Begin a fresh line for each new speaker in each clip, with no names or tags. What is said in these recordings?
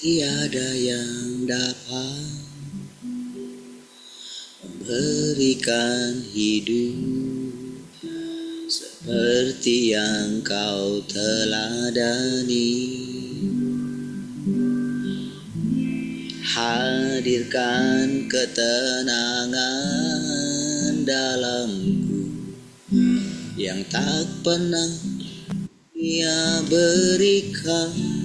Tiada yang dapat memberikan hidup seperti yang kau teladani. Hadirkan ketenangan dalamku yang tak pernah Ia berikan.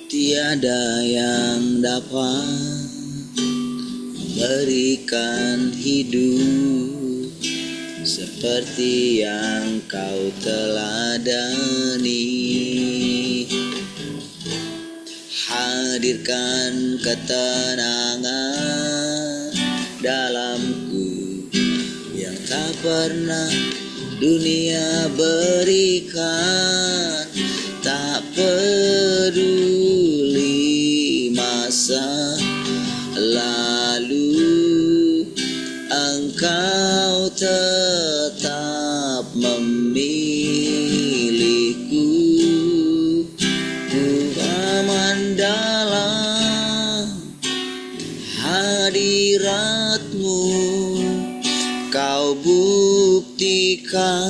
Tiada yang dapat memberikan hidup seperti yang kau teladani. Hadirkan ketenangan dalamku yang tak pernah dunia berikan. Tak peduli masa lalu, Engkau tetap memilihku. Ku aman dalam hadirat-Mu, Kau buktikan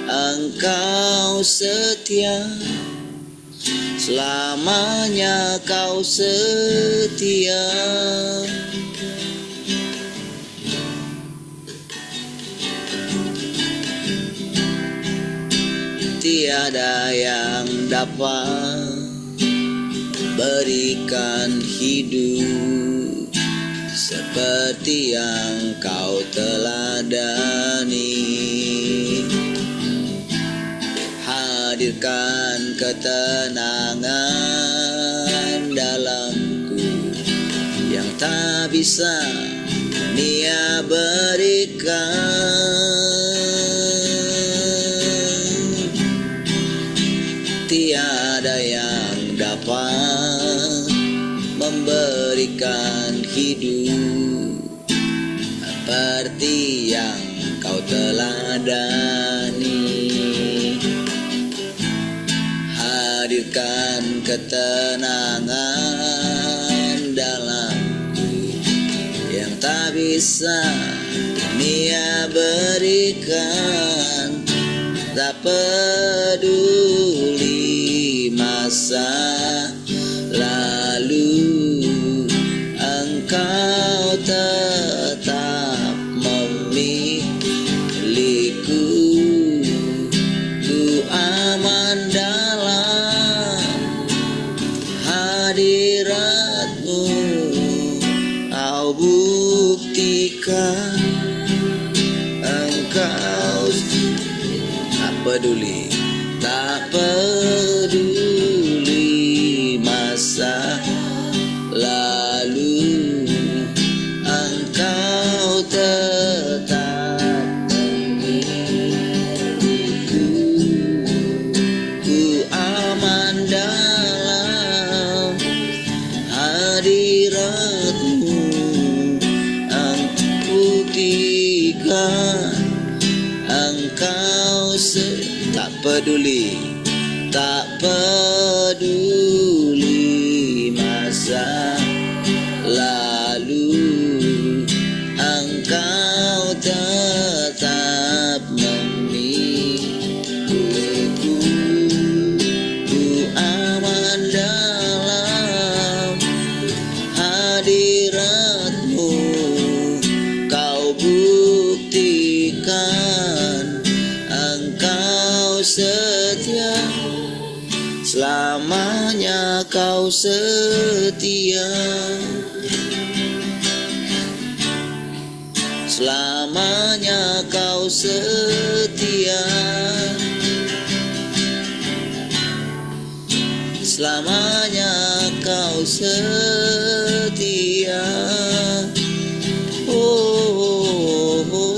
Engkau setia, selamanya Kau setia. Tiada yang dapat berikan hidup seperti yang Kau teladani. Hadirkan ketenangan dalamku yang tak bisa dunia berikan. Tiada yang dapat memberikan hidup seperti yang Kau teladani. Hadirkan ketenangan dalamku yang tak bisa dunia berikan. Tak peduli masa lalu, Engkau tetap memilihku. Ku aman dalam hadirat-Mu, Kau buktikan Engkau tak peduli, tak peduli masa lalu, Engkau tetap memilihku. Ku aman dalam hadirat-Mu, Engkau buktikan Engkau tak peduli, tak peduli masa lalu, Engkau tetap memilihku. Ku aman dalam hadirat-Mu, Kau buktikan Engkau setia, selamanya Kau setia. Selamanya Kau setia, selamanya Kau setia. Oh, oh, oh.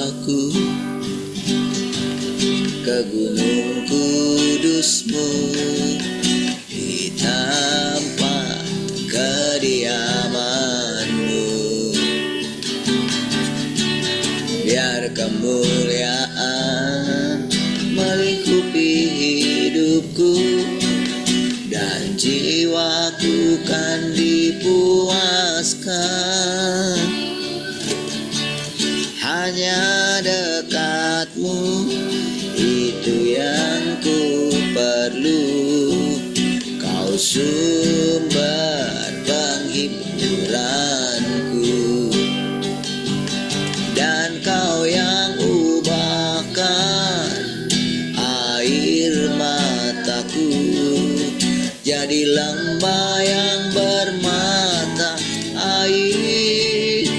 jiwaku ke gunung kudus-Mu, di tempat kediaman-Mu. Biar kemuliaan melingkupi hidupku, dan jiwaku kan dipuaskan. Hanya dekat-Mu, itu yang ku perlu. Kau sumber penghiburanku, dan Kau yang ubahkan air mataku jadi lembah yang bermata air.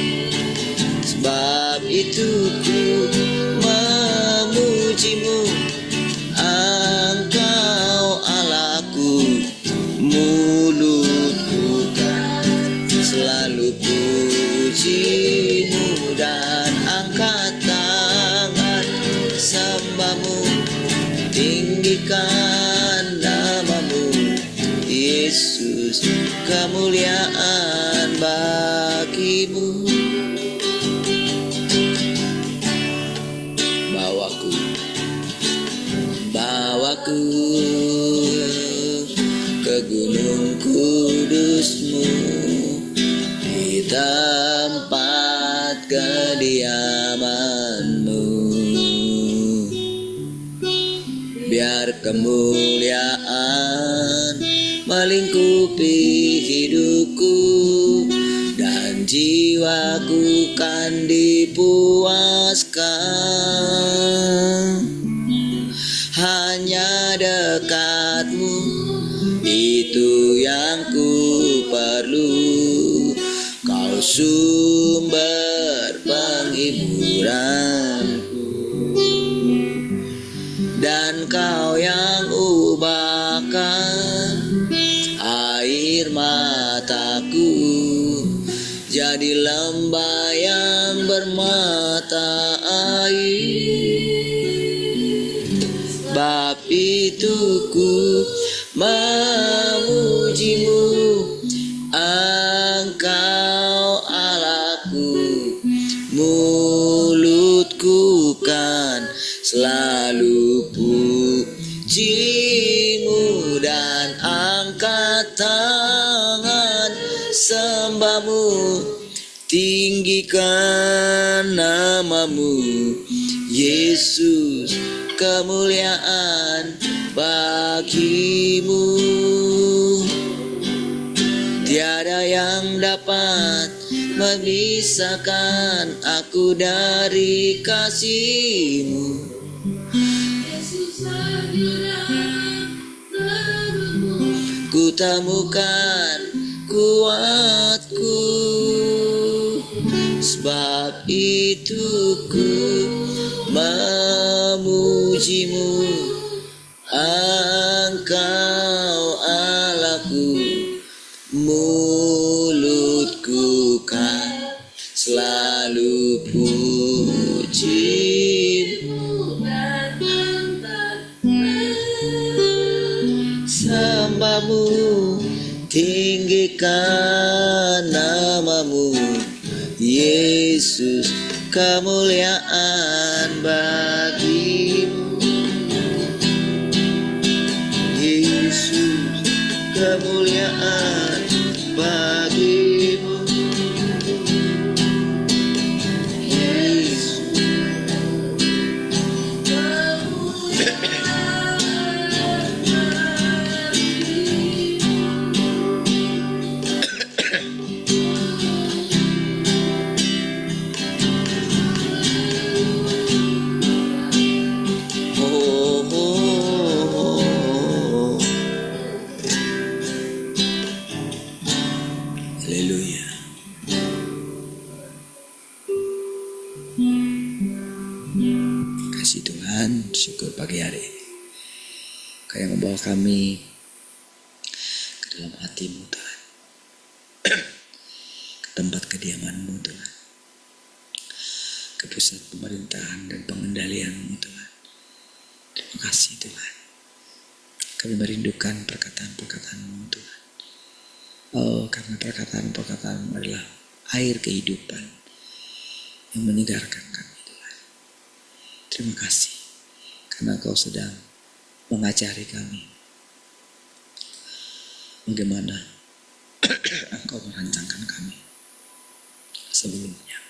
Sebab itu ku memuji-Mu, Engkau Allahku. Mulutku kan selalu puji-Mu, dan angkat tangan sembah-Mu, tinggikan nama-Mu, Yesus, kemuliaan bagi-Mu. Bawaku ke gunung kudus-Mu, di tempat kediaman-Mu. Biar kemuliaan melingkupi hidupku, dan jiwaku kan dipuaskan. Hanya dekat-Mu, itu yang ku perlu. Kau sumber penghiburanku, dan Kau yang ubahkan air mataku jadi lembah yang bermata air. Sebab itu ku memuji-Mu, Engkau Allahku. Mulutku kan selalu puji-Mu, dan angkat tangan sembah-Mu, tinggikan nama-Mu, Yesus, kemuliaan bagi-Mu. Tiada yang dapat memisahkan aku dari kasih-Mu. Ku temukan kuatku, sebab itu ku memuji-Mu, Engkau Allahku. Mulutku kan selalu puji-Mu, sembah-Mu, tinggikan nama-Mu, Yesus, kemuliaan bagi-Mu. Yesus, kemuliaan bagi-Mu. Yesus, haleluya. Kasih Tuhan, syukur pagi hari ini Kau yang membawa kami ke dalam hati-Mu Tuhan, ke tempat kediaman-Mu Tuhan. ke pusat pemerintahan dan pengendalian-Mu Tuhan. Terima kasih Tuhan. Kami merindukan perkataan-perkataan-Mu Tuhan. Oh, karena perkataan-perkataan-Mu adalah air kehidupan yang menyegarkan kami Tuhan. Terima kasih karena Kau sedang mengajari kami bagaimana Engkau merancangkan kami sebelumnya.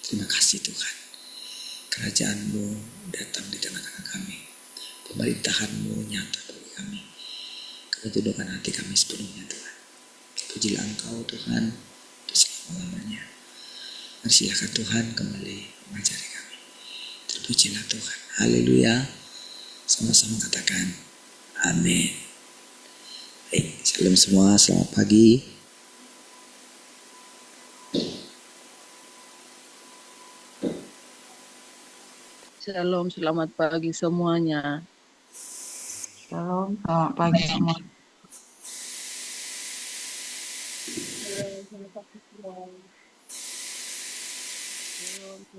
Terima kasih Tuhan. Kerajaan-Mu datang di tengah-tengah kami. Pemerintahan-Mu nyata bagi kami. Kami tundukkan hati kami sepenuhnya Tuhan. Pujilah Engkau Tuhan untuk selama-lamanya. Dan silakan Tuhan kembali mengajari kami. Terpujilah Tuhan. Haleluya. Sama-sama katakan amin. Baik, shalom semua, selamat pagi.
Shalom, selamat pagi semuanya.
Shalom, selamat pagi semua.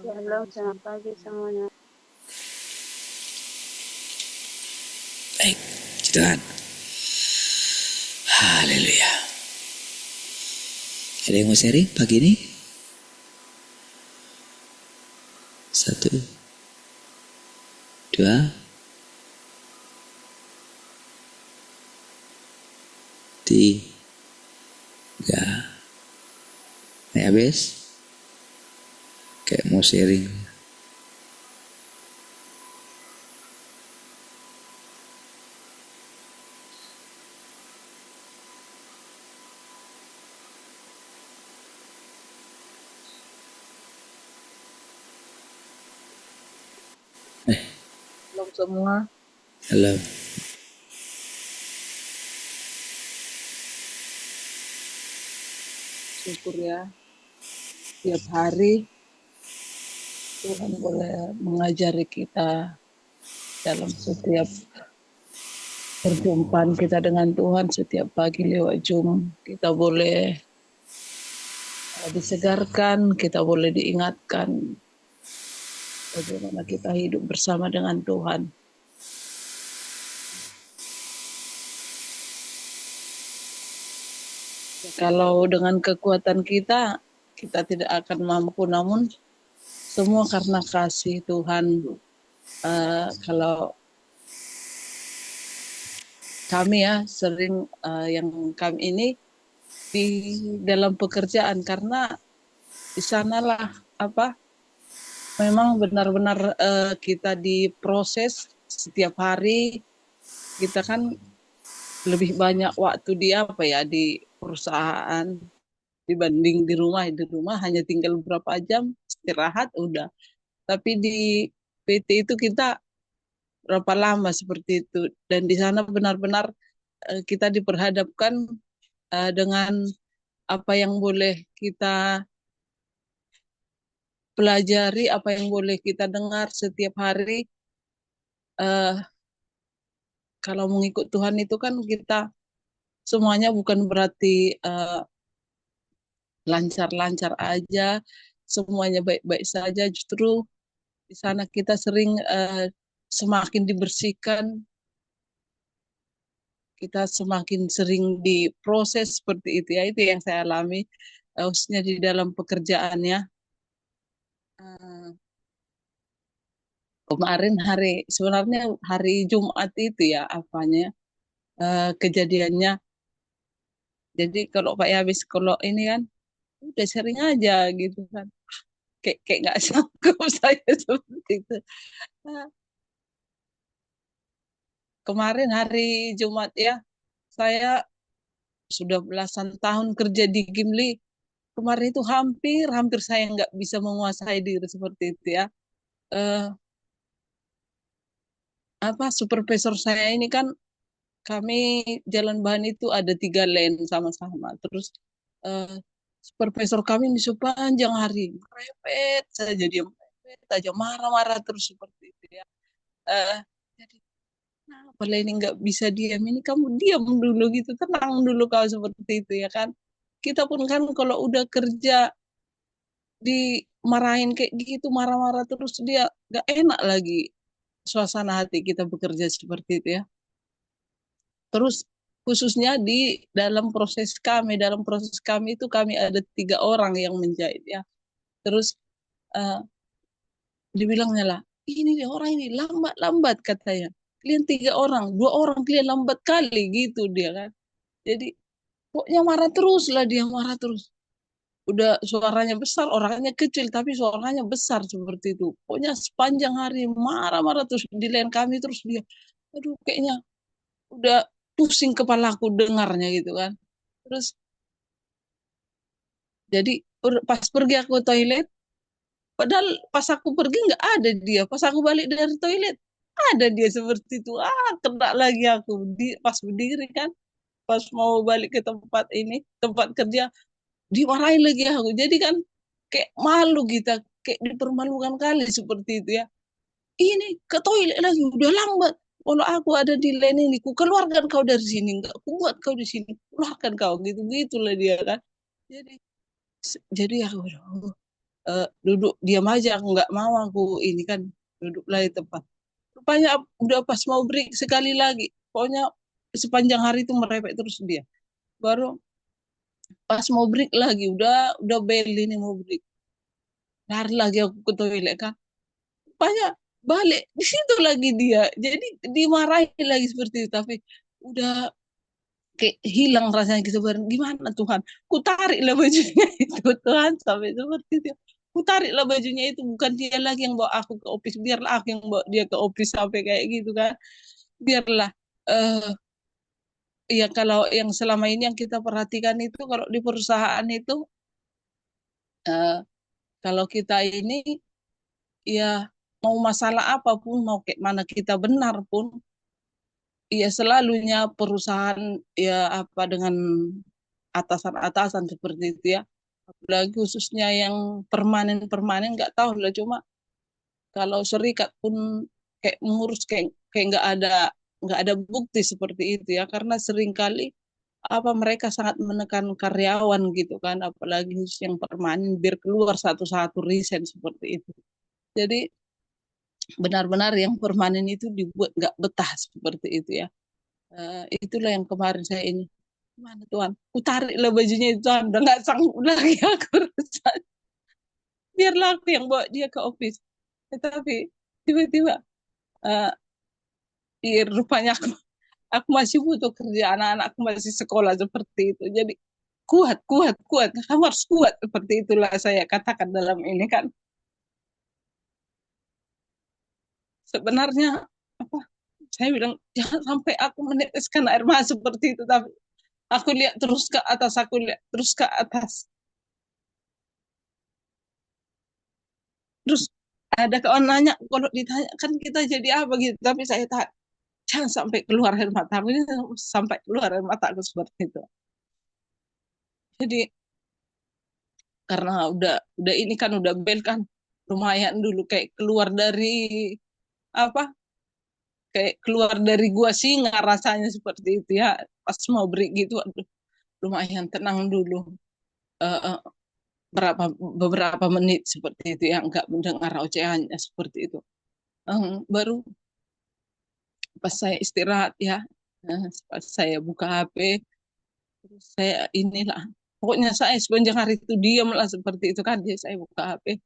Halo, selamat pagi semuanya.
Baik, puji Tuhan. Haleluya. Ada yang mau sharing pagi ini? 1, 2, 3. Nih habis? Kayak mau sharing.
Shalom semua.
Halo.
Syukur ya. Tiap hari Tuhan boleh mengajari kita dalam setiap perjumpaan kita dengan Tuhan. Setiap pagi lewat Zoom kita boleh disegarkan, kita boleh diingatkan bagaimana kita hidup bersama dengan Tuhan. Kalau dengan kekuatan kita tidak akan mampu, namun semua karena kasih Tuhan. Kalau kami ya sering yang kami ini di dalam pekerjaan, karena di sanalah memang benar-benar kita diproses setiap hari. Kita kan lebih banyak waktu di perusahaan dibanding di rumah. Di rumah hanya tinggal beberapa jam istirahat udah. Tapi di PT itu kita berapa lama seperti itu, dan di sana benar-benar kita diperhadapkan dengan apa yang boleh kita pelajari, apa yang boleh kita dengar setiap hari. Kalau mengikut Tuhan itu kan kita semuanya bukan berarti lancar-lancar aja, semuanya baik-baik saja. Justru di sana kita sering semakin dibersihkan, kita semakin sering diproses seperti itu ya. Itu yang saya alami khususnya di dalam pekerjaannya. Kemarin sebenarnya hari Jumat itu ya kejadiannya. Jadi kalau Pak Yabis kalau ini kan udah sering aja gitu kan. Kayak nggak sanggup saya seperti itu. Kemarin hari Jumat ya, saya sudah belasan tahun kerja di Gimli. Kemarin itu hampir saya nggak bisa menguasai diri seperti itu ya. Supervisor saya ini kan, kami jalan bahan itu ada 3 lane sama-sama. Terus eh, supervisor kami di sepanjang hari merepet saja, dia merepet aja, marah-marah terus seperti itu ya. Jadi kenapa ini nggak bisa diam, ini kamu diam dulu gitu, tenang dulu kau seperti itu ya kan. Kita pun kan kalau udah kerja di marahin kayak gitu, marah-marah terus, dia gak enak lagi suasana hati kita bekerja seperti itu ya. Terus khususnya di dalam proses kami itu kami ada 3 orang yang menjahit ya. Terus eh, dibilangnya lah, ini dia orang ini lambat-lambat katanya. Kalian 3 orang, 2 orang kalian lambat kali gitu dia kan. Jadi pokoknya marah terus lah, dia marah terus. Udah suaranya besar, orangnya kecil tapi suaranya besar seperti itu. Pokoknya sepanjang hari marah-marah terus di lain kami terus dia. Aduh, kayaknya udah pusing kepalaku dengarnya gitu kan. Terus jadi pas pergi aku ke toilet, padahal pas aku pergi nggak ada dia, pas aku balik dari toilet ada dia seperti itu. Kena lagi aku pas berdiri kan, pas mau balik ke tempat kerja, dimarahin lagi aku. Jadi kan kayak malu kita, kayak dipermalukan kali seperti itu ya. Ini ke toilet lagi udah lambat. Kalau aku ada di lain ini, ku keluarkan kau dari sini, nggak kuat kau di sini, keluarkan kau gitu gitulah dia kan. Jadi aku duduk diam aja, aku nggak mau, aku ini kan duduklah di tempat. Rupanya udah pas mau break sekali lagi, pokoknya sepanjang hari itu merepek terus dia. Baru pas mau break lagi, udah bel ini mau break, lari lagi aku ke toilet kan. Rupanya balik di situ lagi dia, jadi dimarahin lagi seperti itu. Tapi udah kayak hilang rasanya gitu bareng. Gimana Tuhan, ku tariklah bajunya itu Tuhan, sampai seperti itu. Ku tariklah bajunya itu, bukan dia lagi yang bawa aku ke office, biarlah aku yang bawa dia ke office sampai kayak gitu kan. Biarlah eh ya, kalau yang selama ini yang kita perhatikan itu, kalau di perusahaan itu eh, kalau kita ini ya, mau masalah apapun, mau kayak mana kita benar pun, ya selalunya perusahaan ya apa dengan atasan-atasan seperti itu ya. Apalagi khususnya yang permanen-permanen nggak tahu lah, cuma kalau serikat pun kayak mengurus kayak kayak nggak ada bukti seperti itu ya, karena seringkali apa mereka sangat menekan karyawan gitu kan, apalagi khusus yang permanen biar keluar satu-satu resign seperti itu. Jadi benar-benar yang permanen itu dibuat nggak betah seperti itu ya. Itulah yang kemarin saya ini, mana Tuhan, ku tariklah bajunya itu Tuhan, udah nggak sanggup lagi aku rasa, biarlah aku yang bawa dia ke office. Tetapi tiba-tiba uh, rupanya aku masih butuh kerja, anak-anakku masih sekolah seperti itu. Jadi kuat, kuat, kuat, kamu harus kuat, seperti itulah saya katakan dalam ini kan. Sebenarnya apa, saya bilang jangan sampai aku meneteskan air mata seperti itu, tapi aku lihat terus ke atas, aku lihat terus ke atas. Terus ada kawan nanya, kalau ditanya kan kita jadi apa gitu, tapi saya tak, jangan sampai keluar air mata, ini sampai keluar air mata aku seperti itu. Jadi karena udah ini kan udah bel kan, lumayan dulu kayak keluar dari apa, kayak keluar dari gua singa rasanya seperti itu ya. Pas mau break gitu, aduh, lumayan tenang dulu. Eh, eh, beberapa menit seperti itu ya, nggak mendengar ocehannya seperti itu. Baru pas saya istirahat ya, pas saya buka HP, terus saya inilah, pokoknya saya sepanjang hari itu diam lah seperti itu kan, dia saya buka HP,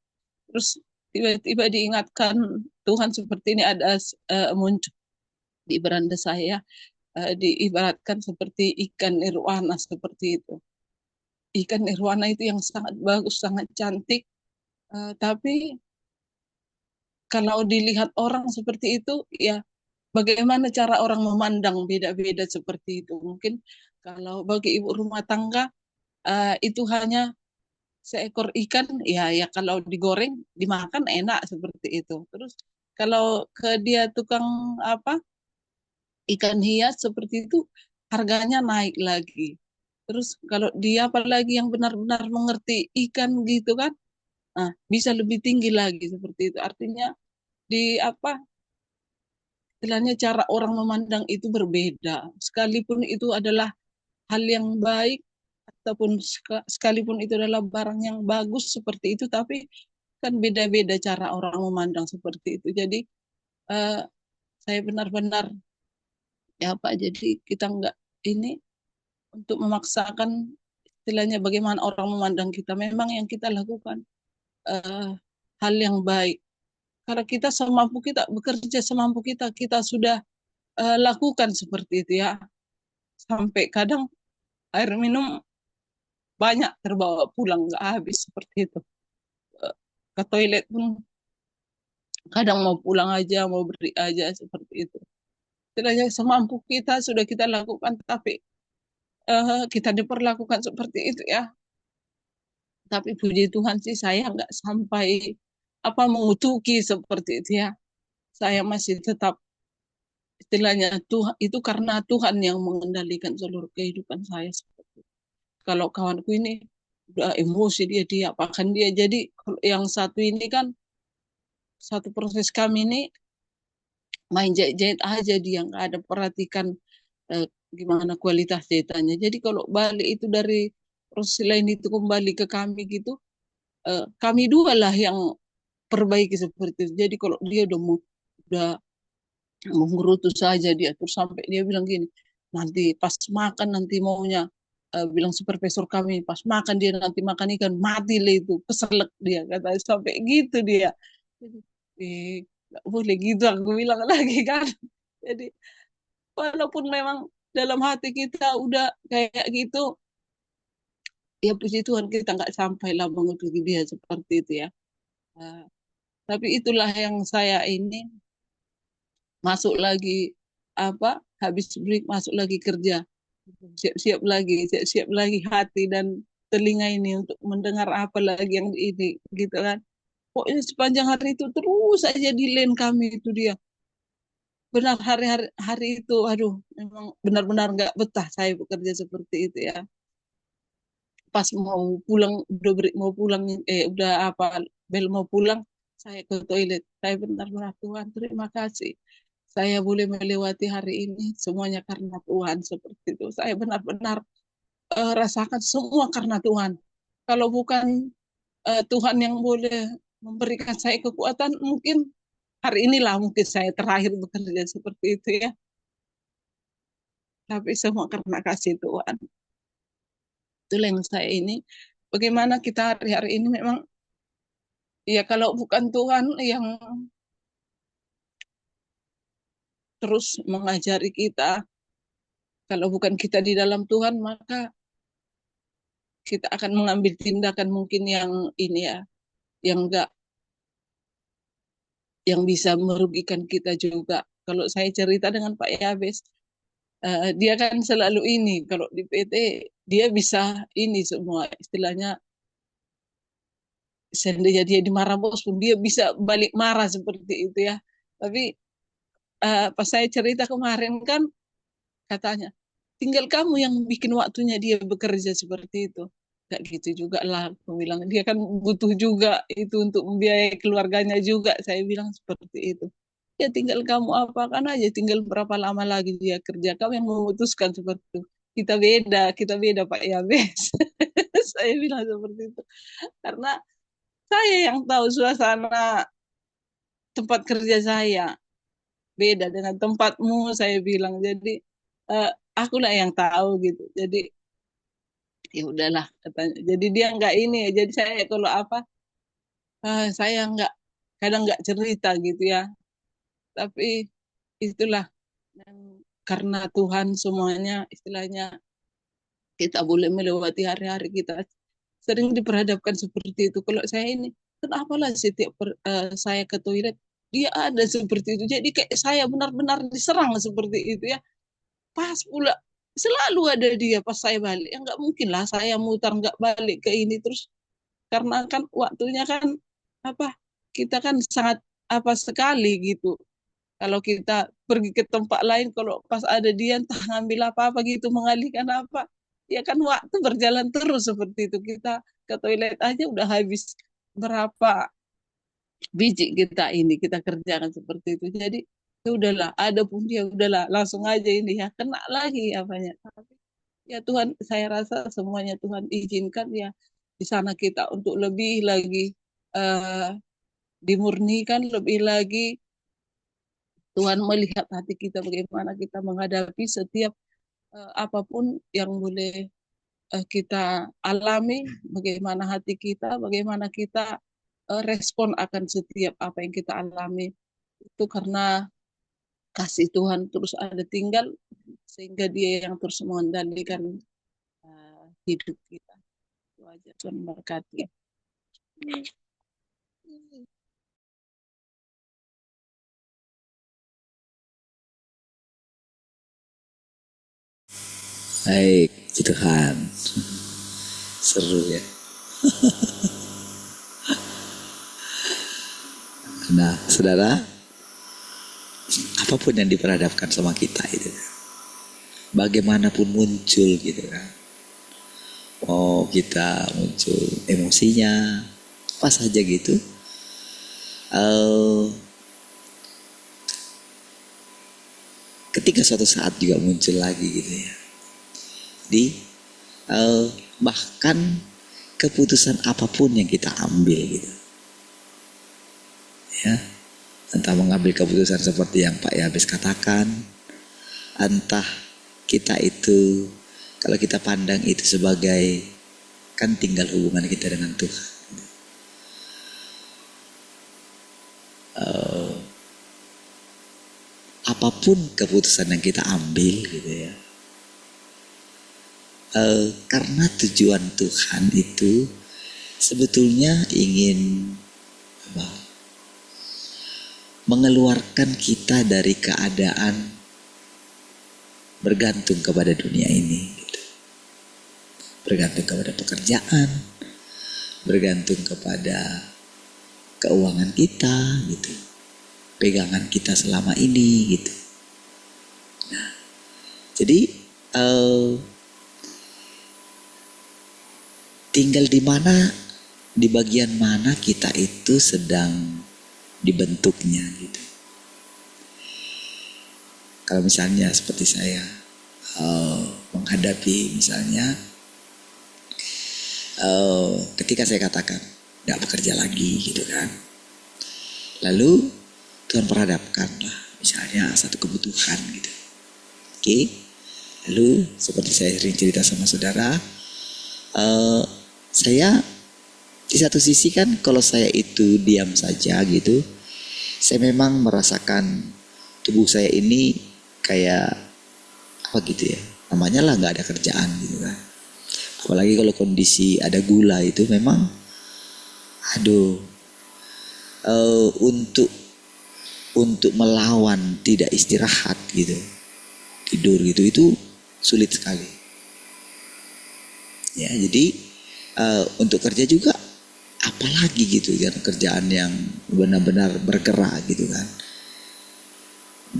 terus tiba-tiba diingatkan Tuhan seperti ini, ada muncul di beranda saya, diibaratkan seperti ikan nirwana seperti itu. Ikan nirwana itu yang sangat bagus, sangat cantik, tapi kalau dilihat orang seperti itu ya, bagaimana cara orang memandang beda-beda seperti itu. Mungkin kalau bagi ibu rumah tangga itu hanya seekor ikan, ya ya kalau digoreng dimakan enak seperti itu. Terus kalau ke dia tukang apa, ikan hias seperti itu, harganya naik lagi. Terus kalau dia apalagi yang benar-benar mengerti ikan gitu kan, bisa lebih tinggi lagi seperti itu. Artinya di apa, istilahnya cara orang memandang itu berbeda. Sekalipun itu adalah hal yang baik, ataupun sekalipun itu adalah barang yang bagus seperti itu, tapi kan beda-beda cara orang memandang seperti itu. Jadi eh, saya benar-benar ya Pak, jadi kita nggak ini untuk memaksakan istilahnya bagaimana orang memandang kita. Memang yang kita lakukan eh, hal yang baik. Karena kita semampu kita bekerja semampu kita, kita sudah lakukan seperti itu ya. Sampai kadang air minum banyak terbawa pulang nggak habis seperti itu. Eh, Ke toilet pun kadang mau pulang aja, mau beri aja seperti itu. Istilahnya semampu kita sudah kita lakukan, tapi kita diperlakukan seperti itu ya. Tapi puji Tuhan sih saya nggak sampai apa mengutuki seperti itu ya. Saya masih tetap istilahnya Tuhan itu karena Tuhan yang mengendalikan seluruh kehidupan saya seperti itu. Kalau kawanku ini udah emosi dia apakan dia. Jadi kalau yang satu ini kan satu proses kami ini main jahit-jahit aja, dia nggak ada perhatikan gimana kualitas jahitannya. Jadi kalau balik itu dari proses lain itu kembali ke kami gitu, kami dua lah yang perbaiki seperti itu. Jadi kalau dia udah menggerutu saja dia terus sampai dia bilang gini, nanti pas makan nanti maunya bilang supervisor kami pas makan dia nanti makan ikan mati lah itu keselak dia kata sampai gitu dia. Jadi, nggak boleh gitu aku bilang lagi kan. Jadi walaupun memang dalam hati kita udah kayak gitu, ya puji Tuhan kita nggak sampai lah mengutuki dia seperti itu ya. Nah, tapi itulah yang saya ini masuk lagi apa habis break masuk lagi kerja, siap-siap lagi hati dan telinga ini untuk mendengar apa lagi yang ini gitu kan. Pokoknya sepanjang hari itu terus aja di lane kami itu dia. Benar hari-hari hari itu, aduh, memang benar-benar nggak betah saya bekerja seperti itu ya. Pas mau pulang, mau pulang, udah apa, bel mau pulang, saya ke toilet. Saya benar-benar Tuhan, terima kasih. Saya boleh melewati hari ini, semuanya karena Tuhan seperti itu. Saya benar-benar rasakan semua karena Tuhan. Kalau bukan Tuhan yang boleh memberikan saya kekuatan, mungkin hari inilah mungkin saya terakhir bekerja seperti itu ya. Tapi semua karena kasih Tuhan. Itulah yang saya ini. Bagaimana kita hari-hari ini memang, ya kalau bukan Tuhan yang terus mengajari kita, kalau bukan kita di dalam Tuhan, maka kita akan mengambil tindakan mungkin yang ini ya, yang enggak, yang bisa merugikan kita juga. Kalau saya cerita dengan Pak Yabes, dia kan selalu ini, kalau di PT dia bisa ini semua istilahnya, seandainya dia dimarah bos pun dia bisa balik marah seperti itu ya. Tapi pas saya cerita kemarin kan katanya, tinggal kamu yang bikin waktunya dia bekerja seperti itu. Gak gitu juga lah, aku bilang. Dia kan butuh juga itu untuk membiayai keluarganya juga. Saya bilang seperti itu. Ya tinggal kamu apakan aja, tinggal berapa lama lagi dia kerja. Kamu yang memutuskan seperti itu. Kita beda Pak Yabes. Saya bilang seperti itu. Karena saya yang tahu suasana tempat kerja saya. Beda dengan tempatmu, saya bilang. Jadi eh, akulah yang tahu gitu. Jadi ya udahlah katanya. Jadi dia nggak ini ya. Jadi saya kalau apa saya nggak kadang nggak cerita gitu ya. Tapi itulah. Dan karena Tuhan semuanya istilahnya kita boleh melewati hari-hari kita sering diperhadapkan seperti itu. Kalau saya ini kenapa lah setiap saya ke toilet dia ada seperti itu. Jadi kayak saya benar-benar diserang seperti itu ya. Pas pula selalu ada dia pas saya balik. Ya nggak mungkin lah saya mutar nggak balik ke ini terus, karena kan waktunya kan apa, kita kan sangat apa sekali gitu. Kalau kita pergi ke tempat lain, kalau pas ada dia entah ngambil apa-apa gitu, mengalihkan apa, ya kan waktu berjalan terus seperti itu. Kita ke toilet aja udah habis berapa biji kita ini kita kerjakan seperti itu. Jadi ya udahlah, ada pun dia udahlah langsung aja ini ya kena lagi apanya. Tapi ya Tuhan, saya rasa semuanya Tuhan izinkan ya di sana kita untuk lebih lagi eh, dimurnikan lebih lagi. Tuhan melihat hati kita, bagaimana kita menghadapi setiap apapun yang boleh kita alami, bagaimana hati kita, bagaimana kita respon akan setiap apa yang kita alami. Itu karena kasih Tuhan terus ada tinggal, sehingga Dia yang terus mengendalikan hidup kita. Itu aja, Tuhan berkati.
Baik, puji Tuhan. Seru ya. Nah, saudara, apapun yang diperhadapkan sama kita itu, bagaimanapun muncul gitu kan. Oh, kita muncul emosinya, apa saja gitu. Ketika suatu saat juga muncul lagi gitu ya. Bahkan keputusan apapun yang kita ambil gitu. Ya, entah mengambil keputusan seperti yang Pak Yabes katakan, entah kita itu kalau kita pandang itu sebagai kan tinggal hubungan kita dengan Tuhan. Apapun keputusan yang kita ambil gitu ya, karena tujuan Tuhan itu sebetulnya ingin mengeluarkan kita dari keadaan bergantung kepada dunia ini gitu. Bergantung kepada pekerjaan, bergantung kepada keuangan kita gitu, pegangan kita selama ini gitu. Nah, jadi tinggal di mana, di bagian mana kita itu sedang dibentuknya gitu. Kalau misalnya seperti saya menghadapi misalnya ketika saya katakan nggak bekerja lagi gitu kan, lalu Tuhan perhadapkan lah misalnya satu kebutuhan gitu. Oke, lalu seperti saya sering cerita sama saudara, saya di satu sisi kan kalau saya itu diam saja gitu, saya memang merasakan tubuh saya ini kayak apa gitu ya, namanya lah nggak ada kerjaan gitu kan. Apalagi kalau kondisi ada gula itu memang aduh, untuk melawan tidak istirahat gitu, tidur gitu, itu sulit sekali ya. Jadi untuk kerja juga apalagi gitu kan, kerjaan yang benar-benar bergerak gitu kan.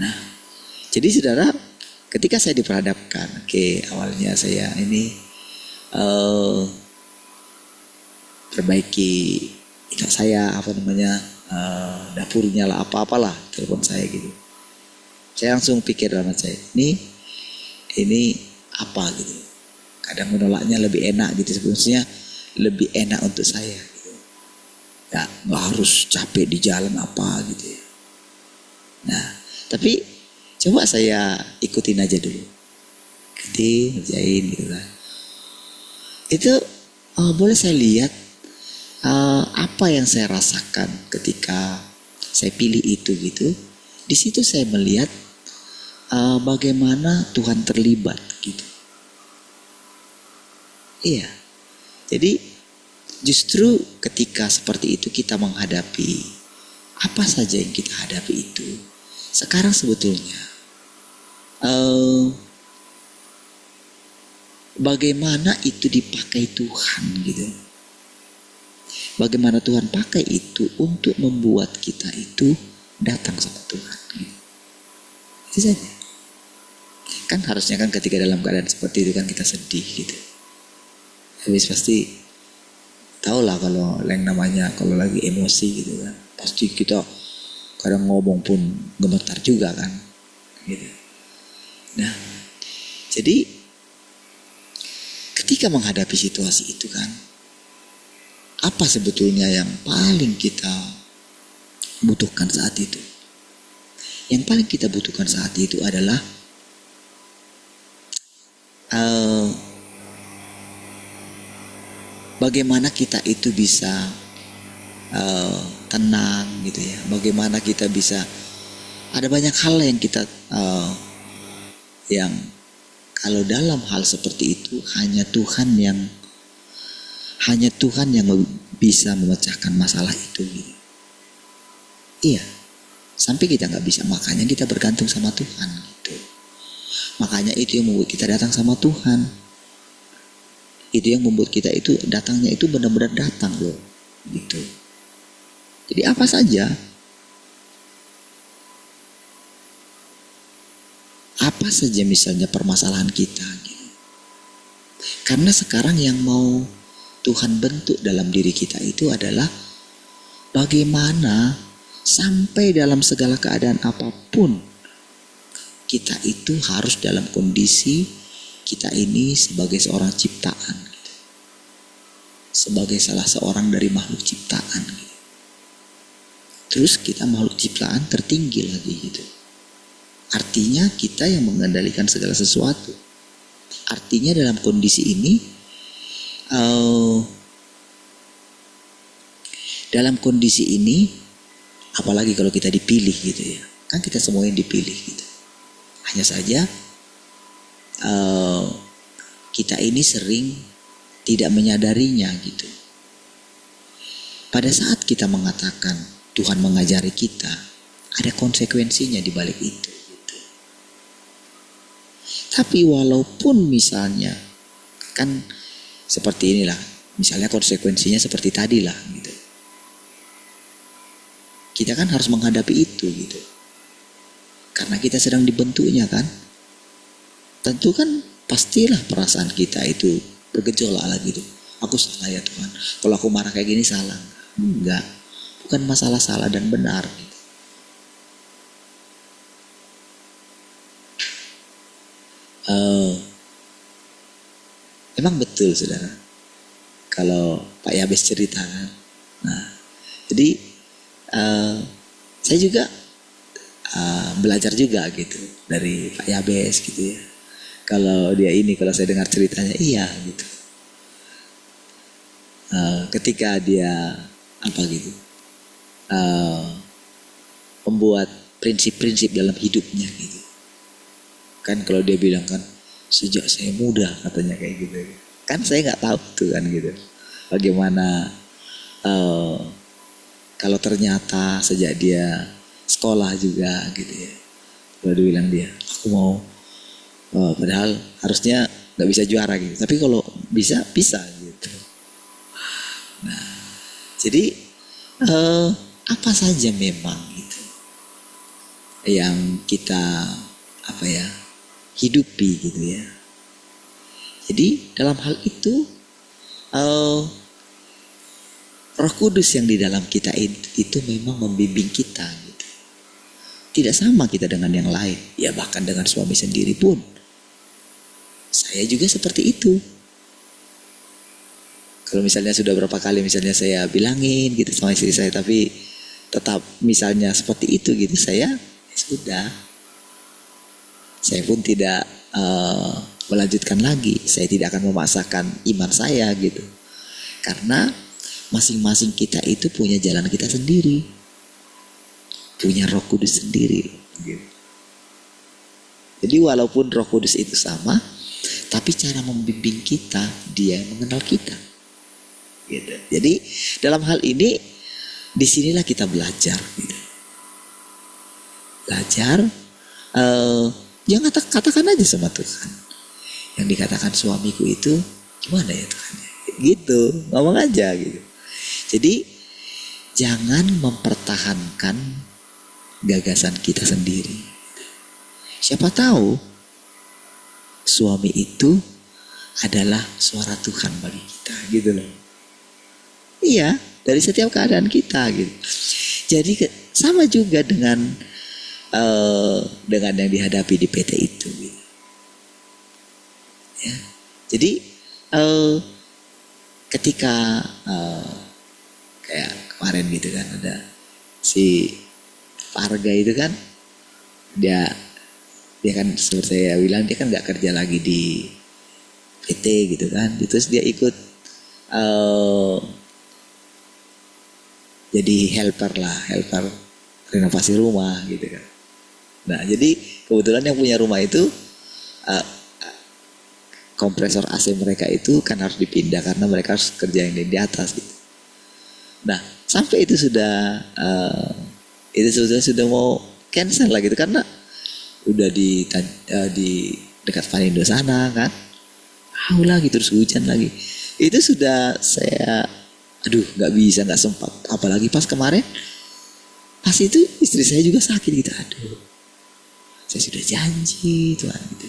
Nah, jadi saudara, ketika saya diperhadapkan, awalnya saya ini perbaiki saya dapurnya lah, apa-apalah, telepon saya gitu. Saya langsung pikir dalam hati saya, ini apa gitu. Kadang menolaknya lebih enak gitu, sebenarnya lebih enak untuk saya gitu. Ya nggak harus capek di jalan apa gitu ya. Nah, tapi coba saya ikutin aja dulu, ngerjain gitu kan. Itu boleh saya lihat apa yang saya rasakan ketika saya pilih itu gitu. Di situ saya melihat bagaimana Tuhan terlibat gitu. Iya. Jadi justru ketika seperti itu kita menghadapi apa saja yang kita hadapi itu, sekarang sebetulnya bagaimana itu dipakai Tuhan gitu. Bagaimana Tuhan pakai itu untuk membuat kita itu datang sama Tuhan gitu. Itu saja. Kan harusnya kan ketika dalam keadaan seperti itu kan kita sedih gitu. Habis pasti tahu lah kalau yang namanya kalau lagi emosi gitu kan, pasti kita kadang ngomong pun gemetar juga kan gitu. Nah, jadi ketika menghadapi situasi itu kan, apa sebetulnya yang paling kita butuhkan saat itu? Yang paling kita butuhkan saat itu adalah bagaimana kita itu bisa tenang gitu ya. Bagaimana kita bisa, ada banyak hal yang kita yang kalau dalam hal seperti itu hanya Tuhan yang bisa memecahkan masalah itu gitu. Iya, sampai kita nggak bisa, makanya kita bergantung sama Tuhan gitu. Makanya itu yang membuat kita datang sama Tuhan. Itu yang membuat kita itu datangnya itu benar-benar datang loh gitu. Jadi apa saja, misalnya permasalahan kita gitu. Karena sekarang yang mau Tuhan bentuk dalam diri kita itu adalah bagaimana sampai dalam segala keadaan apapun kita itu harus dalam kondisi kita ini sebagai seorang ciptaan gitu. Sebagai salah seorang dari makhluk ciptaan gitu. Terus kita makhluk ciptaan tertinggi lagi gitu. Artinya kita yang mengendalikan segala sesuatu. Artinya dalam kondisi ini apalagi kalau kita dipilih gitu ya, kan kita semua yang dipilih gitu. Hanya saja kita ini sering tidak menyadarinya gitu. Pada saat kita mengatakan Tuhan mengajari kita, ada konsekuensinya di balik itu gitu. Tapi walaupun misalnya kan seperti inilah, misalnya konsekuensinya seperti tadi lah gitu. Kita kan harus menghadapi itu gitu. Karena kita sedang dibentuknya kan. Tentu kan pastilah perasaan kita itu bergejolak lah gitu. Aku salah ya Tuhan. Kalau aku marah kayak gini salah. Enggak. Bukan masalah salah dan benar gitu. Emang betul saudara, kalau Pak Yabes cerita kan. Nah, jadi saya juga belajar juga gitu dari Pak Yabes gitu ya. Kalau saya dengar ceritanya iya gitu. Ketika dia membuat prinsip-prinsip dalam hidupnya gitu. Kan kalau dia bilang kan sejak saya muda katanya kayak gitu. Kan saya nggak tahu tuh kan gitu. Bagaimana kalau ternyata sejak dia sekolah juga gitu ya. Kalau dia bilang aku mau padahal harusnya nggak bisa juara gitu. Tapi kalau bisa gitu. Nah, jadi apa saja memang gitu yang kita hidupi gitu ya. Jadi dalam hal itu Roh Kudus yang di dalam kita itu memang membimbing kita gitu. Tidak sama kita dengan yang lain. Ya bahkan dengan suami sendiri pun saya juga seperti itu. Kalau misalnya sudah berapa kali misalnya saya bilangin gitu sama istri saya, tapi tetap misalnya seperti itu gitu, saya sudah. Saya pun tidak melanjutkan lagi. Saya tidak akan memaksakan iman saya gitu. Karena masing-masing kita itu punya jalan kita sendiri. Punya Roh Kudus sendiri gitu. Jadi walaupun Roh Kudus itu sama, tapi cara membimbing kita, dia yang mengenal kita. Gitu. Jadi dalam hal ini disinilah kita belajar gitu. Belajar yang katakan aja sama Tuhan. Yang dikatakan suamiku itu gimana ya Tuhan? Gitu, ngomong aja gitu. Jadi jangan mempertahankan gagasan kita sendiri. Siapa tahu suami itu adalah suara Tuhan bagi kita gitu loh. Iya, dari setiap keadaan kita gitu. Jadi sama juga dengan yang dihadapi di PT itu gitu. Ya. Jadi ketika kayak kemarin gitu kan, ada si Parga itu kan, dia kan seperti saya bilang, dia kan nggak kerja lagi di PT gitu kan, terus dia ikut jadi helper renovasi rumah gitu kan. Nah jadi kebetulan yang punya rumah itu kompresor AC mereka itu kan harus dipindah karena mereka harus kerja yang di atas gitu. Nah sampai itu sudah sudah mau cancel lah gitu, karena udah di dekat Panindo sana kan, lagi terus hujan lagi. Itu sudah saya nggak bisa, nggak sempat. Apalagi pas kemarin, pas itu istri saya juga sakit gitu. Saya sudah janji Tuhan gitu.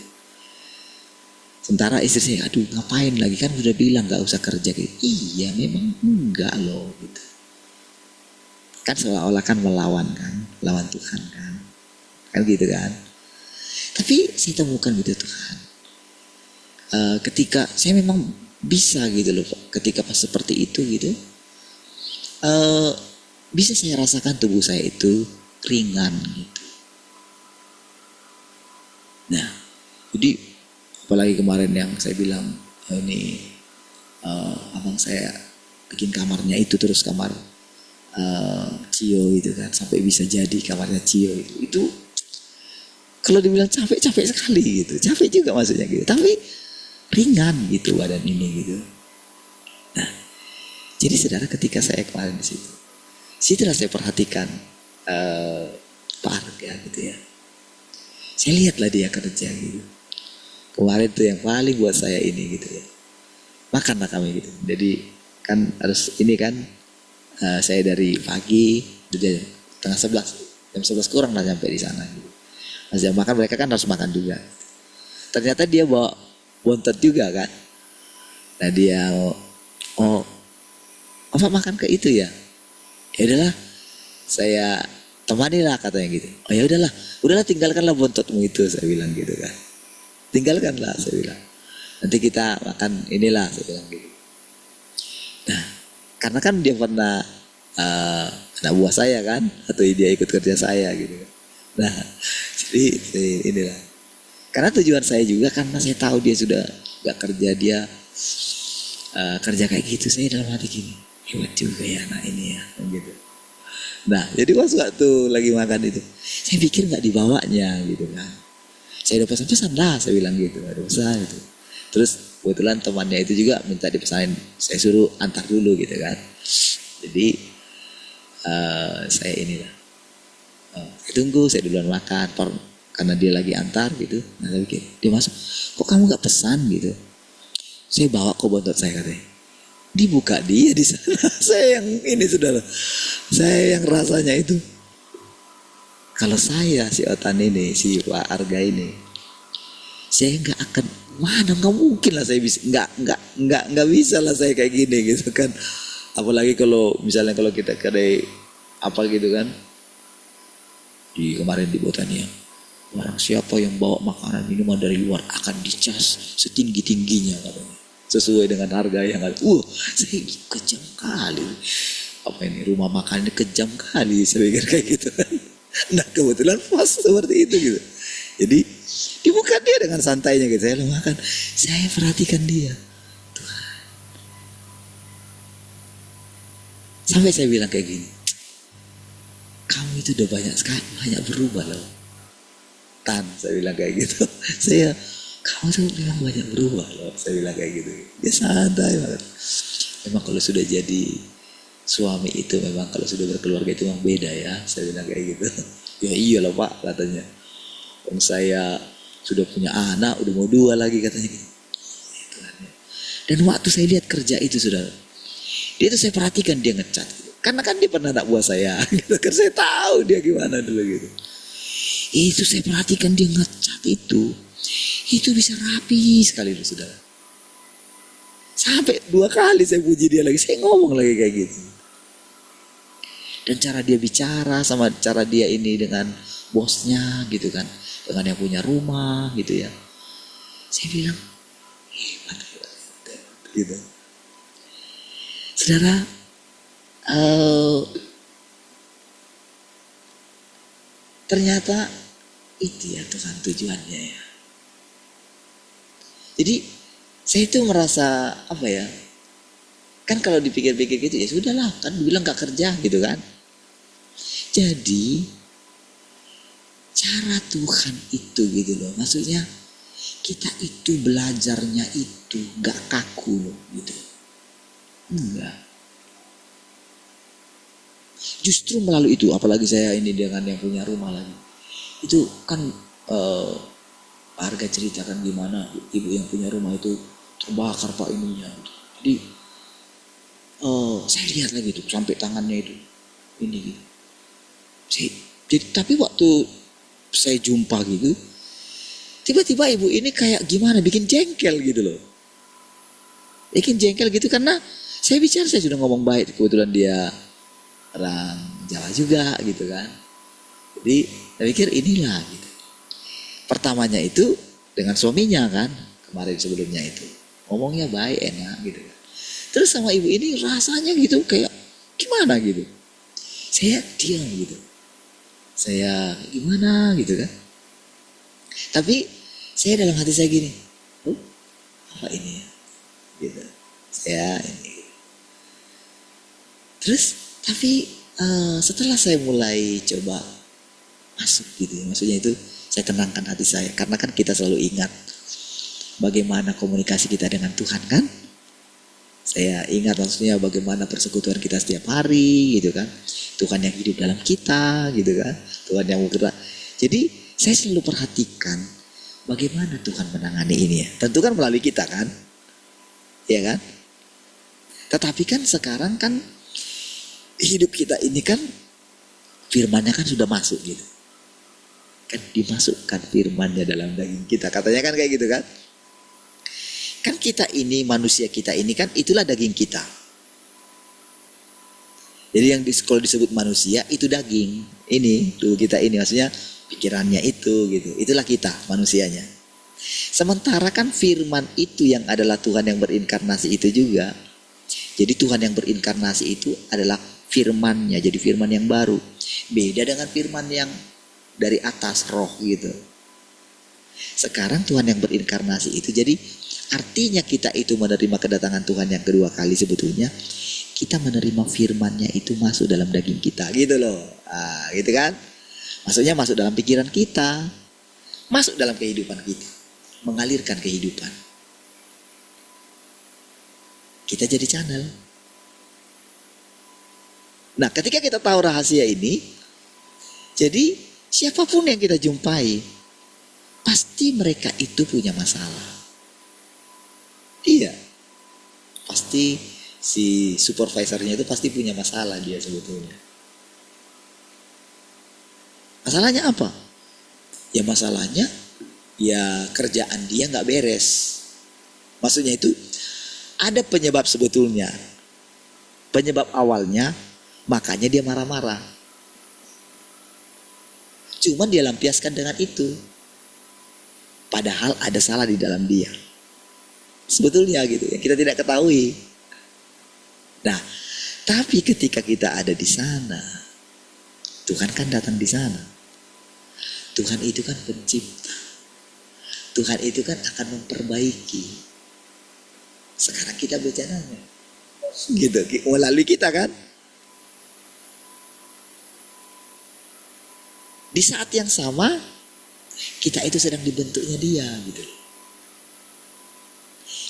Sementara istri saya, ngapain lagi, kan udah bilang nggak usah kerja gitu. Iya memang enggak loh gitu. Kan seolah-olah kan melawan Tuhan kan gitu kan. Tapi saya temukan gitu Tuhan, ketika saya memang bisa gitu loh, ketika pas seperti itu gitu, bisa saya rasakan tubuh saya itu ringan gitu. Nah jadi apalagi kemarin yang saya bilang, abang saya bikin kamarnya itu terus kamar Cio gitu kan, sampai bisa jadi kamarnya Cio itu kalau dibilang capek sekali gitu, capek juga maksudnya gitu, tapi ringan gitu badan ini gitu. Nah jadi saudara, ketika saya kemarin di situlah saya perhatikan Pak Arga gitu ya, saya lihatlah dia kerja gitu. Kemarin tuh yang paling buat saya ini gitu ya, makanlah kami gitu. Jadi kan harus ini kan, saya dari pagi jam 11 kurang lah sampai di sana gitu. Pas jam makan mereka kan harus makan juga. Ternyata dia bawa bontot juga kan. Nah dia apa makan ke itu ya? Ya udahlah, saya temani lah katanya gitu. Oh ya udahlah tinggalkanlah bontotmu itu, saya bilang gitu kan. Tinggalkanlah, saya bilang. Nanti kita makan inilah, saya bilang gitu. Nah karena kan dia pernah anak buah saya kan, atau dia ikut kerja saya gitu kan. Nah jadi inilah, karena tujuan saya juga karena saya tahu dia sudah gak kerja, dia kerja kayak gitu, saya dalam hati gini, hebat juga ya anak ini ya gitu. Nah jadi waktu lagi makan itu, saya pikir gak dibawanya gitu kan. Saya udah pesan lah, saya bilang gitu, ada pesan gitu. Terus kebetulan temannya itu juga minta dipesanin, saya suruh antar dulu gitu kan. Jadi saya inilah, tunggu, saya duluan makan karena dia lagi antar gitu. Nah saya pikir, dia masuk, kok kamu gak pesan gitu. Saya bawa kok bontot saya katanya. Dibuka dia di sana. Saya yang ini saudara, saya yang rasanya itu, kalau saya si Otan ini, si Pak Arga ini, saya nggak akan, nggak mungkin lah saya bisa, nggak bisa lah saya kayak gini gitu kan. Apalagi kalau misalnya kalau kita kedai apa gitu kan, di kemarin di Botania, orang siapa yang bawa makanan minuman dari luar akan dicas setinggi-tingginya katanya, sesuai dengan harga yang ada. Saya kejam kali, apa ini rumah makan ini kejam kali, saya pikir kayak gitu kan. Nah kebetulan pas seperti itu gitu. Jadi dibuka dia dengan santainya gitu, saya makan, saya perhatikan dia. Tuhan. Sampai saya bilang kayak gini, kamu itu udah banyak berubah loh Tan, saya bilang kayak gitu. Kamu tuh memang banyak berubah loh, saya bilang kayak gitu. Dia santai banget. Memang kalau sudah jadi suami itu, memang kalau sudah berkeluarga itu memang beda ya, saya bilang kayak gitu. Ya iyalah Pak katanya, saya sudah punya anak, udah mau 2 lagi katanya gitu. Dan waktu saya lihat kerja itu saudara, dia itu saya perhatikan dia ngecat gitu. Karena kan dia pernah anak buah saya gitu kan, saya tahu dia gimana dulu gitu. Itu saya perhatikan dia ngecat itu bisa rapi sekali loh saudara. Sampai 2 kali saya puji dia lagi, saya ngomong lagi kayak gitu. Dan cara dia bicara sama cara dia ini dengan bosnya gitu kan, dengan yang punya rumah gitu ya, saya bilang hebat gitu. Saudara, eh, ternyata itu ya Tuhan tujuannya ya. Jadi saya itu merasa apa ya, kan kalau dipikir-pikir gitu ya sudahlah, kan bilang gak kerja gitu kan. Jadi cara Tuhan itu gitu loh, maksudnya kita itu belajarnya itu gak kaku loh gitu. Enggak. Justru melalui itu, apalagi saya ini dengan yang punya rumah lagi. Itu kan harga ceritakan gimana ibu yang punya rumah itu terbakar Pak ininya. Jadi saya lihat lagi tuh sampai tangannya itu ini gitu. Jadi tapi waktu saya jumpa gitu, tiba-tiba ibu ini kayak gimana, bikin jengkel gitu loh. Bikin jengkel gitu karena saya bicara, saya sudah ngomong baik, kebetulan dia orang Jawa juga gitu kan. Jadi saya pikir inilah gitu. Pertamanya itu dengan suaminya kan, kemarin sebelumnya itu ngomongnya baik, enak gitu kan. Terus sama ibu ini rasanya gitu kayak gimana gitu. Saya diam gitu. Saya gimana gitu kan. Tapi saya dalam hati saya gini, apa ini ya? Gitu. Saya ini. Terus tapi setelah saya mulai coba masuk gitu ya, maksudnya itu saya tenangkan hati saya, karena kan kita selalu ingat bagaimana komunikasi kita dengan Tuhan kan. Saya ingat maksudnya bagaimana persekutuan kita setiap hari gitu kan. Tuhan yang hidup dalam kita gitu kan. Tuhan yang bergerak. Jadi saya selalu perhatikan bagaimana Tuhan menangani ini ya. Tentu kan melalui kita kan. Ya kan. Tetapi kan sekarang kan hidup kita ini kan firman-Nya kan sudah masuk gitu. Kan dimasukkan firman-Nya dalam daging kita. Katanya kan kayak gitu kan. Kan kita ini, manusia kita ini kan itulah daging kita. Jadi yang kalau disebut manusia itu daging. Ini tuh kita ini, maksudnya pikirannya itu gitu. Itulah kita manusianya. Sementara kan firman itu yang adalah Tuhan yang berinkarnasi itu juga. Jadi Tuhan yang berinkarnasi itu adalah firman-Nya, jadi firman yang baru. Beda dengan firman yang dari atas roh gitu. Sekarang Tuhan yang berinkarnasi itu, jadi artinya kita itu menerima kedatangan Tuhan yang kedua kali, sebetulnya kita menerima firman-Nya itu masuk dalam daging kita gitu loh. Gitu kan. Maksudnya masuk dalam pikiran kita, masuk dalam kehidupan kita, mengalirkan kehidupan. Kita jadi channel. Nah ketika kita tahu rahasia ini, jadi siapapun yang kita jumpai, pasti mereka itu punya masalah. Iya, pasti si supervisornya itu pasti punya masalah dia sebetulnya. Masalahnya apa? Ya masalahnya ya kerjaan dia nggak beres. Maksudnya itu ada penyebab sebetulnya. Penyebab awalnya makanya dia marah-marah. Cuman dia lampiaskan dengan itu. Padahal ada salah di dalam dia. Sebetulnya gitu ya, kita tidak ketahui. Nah, tapi ketika kita ada di sana, Tuhan kan datang di sana. Tuhan itu kan pencipta. Tuhan itu kan akan memperbaiki. Sekarang kita bicaranya gitu, melalui kita kan. Di saat yang sama, kita itu sedang dibentuknya dia gitu.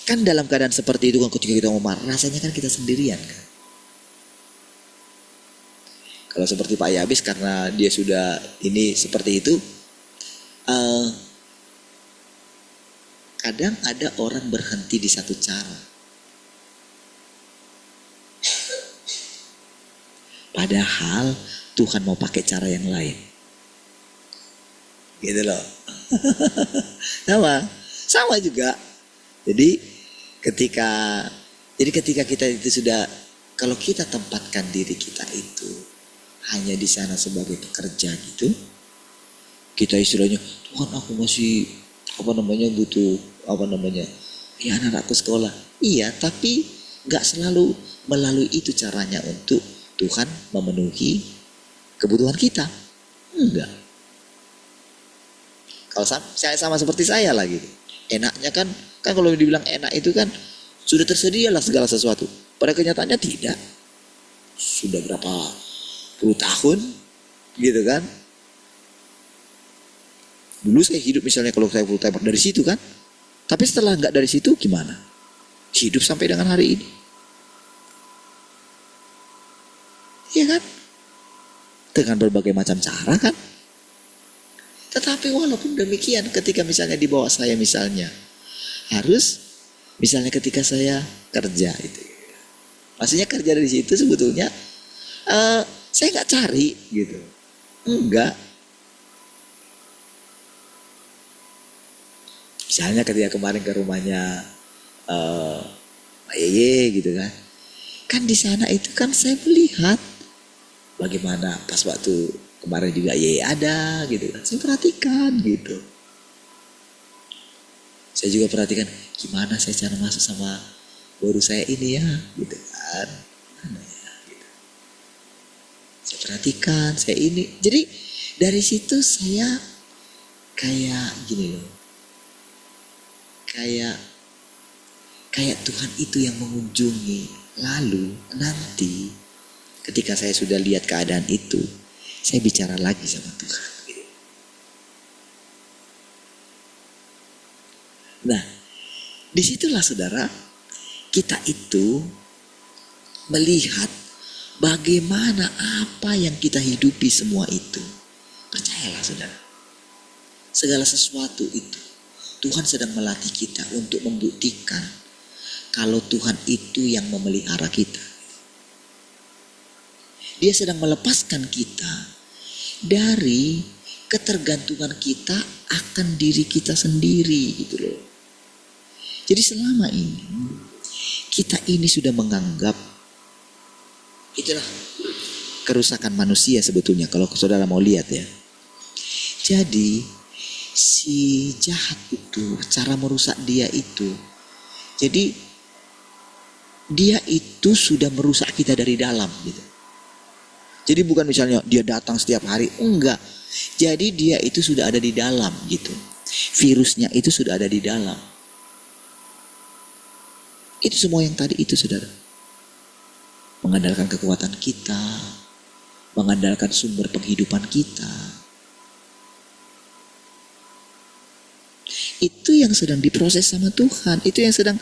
Kan dalam keadaan seperti itu kan ketika kita mau marah, rasanya kan kita sendirian kan. Kalau seperti Pak Yabis karena dia sudah ini seperti itu, kadang ada orang berhenti di satu cara. Padahal Tuhan mau pakai cara yang lain. Gitu loh. Sama juga. Jadi ketika kita itu sudah, kalau kita tempatkan diri kita itu hanya di sana sebagai pekerja gitu, kita istilahnya Tuhan aku masih butuh anak-anakku sekolah. Iya, tapi nggak selalu melalui itu caranya untuk Tuhan memenuhi kebutuhan kita. Enggak. Kalau sama seperti saya lah gitu. Enaknya kan kalau dibilang enak itu kan sudah tersedia lah segala sesuatu. Pada kenyataannya tidak. Sudah berapa puluh tahun gitu kan. Dulu saya hidup misalnya kalau saya full timer dari situ kan. Tapi setelah nggak dari situ gimana? Hidup sampai dengan hari ini. Iya kan? Dengan berbagai macam cara kan. Tetapi walaupun demikian ketika misalnya di bawah saya misalnya harus misalnya ketika saya kerja itu. Maksudnya kerja dari situ sebetulnya saya nggak cari gitu. Enggak. Misalnya ketika kemarin ke rumahnya Pak Yeye gitu kan. Kan di sana itu kan saya melihat bagaimana pas waktu kemarin juga Yeye ada gitu kan. Saya perhatikan gitu. Saya juga perhatikan gimana saya cara masuk sama baru saya ini ya gitu kan. Mana ya gitu. Saya perhatikan, saya ini. Jadi dari situ saya kayak gini loh. Kayak Tuhan itu yang mengunjungi. Lalu nanti ketika saya sudah lihat keadaan itu, saya bicara lagi sama Tuhan. Nah, disitulah saudara, kita itu melihat bagaimana apa yang kita hidupi semua itu. Percayalah saudara, segala sesuatu itu Tuhan sedang melatih kita untuk membuktikan kalau Tuhan itu yang memelihara kita. Dia sedang melepaskan kita dari ketergantungan kita akan diri kita sendiri gitu loh. Jadi selama ini kita ini sudah menganggap itulah kerusakan manusia sebetulnya kalau saudara mau lihat ya. Jadi si jahat itu cara merusak dia itu. Jadi dia itu sudah merusak kita dari dalam gitu. Jadi bukan misalnya dia datang setiap hari, enggak. Jadi dia itu sudah ada di dalam gitu. Virusnya itu sudah ada di dalam. Itu semua yang tadi itu saudara. Mengandalkan kekuatan kita, mengandalkan sumber penghidupan kita. Itu yang sedang diproses sama Tuhan, itu yang sedang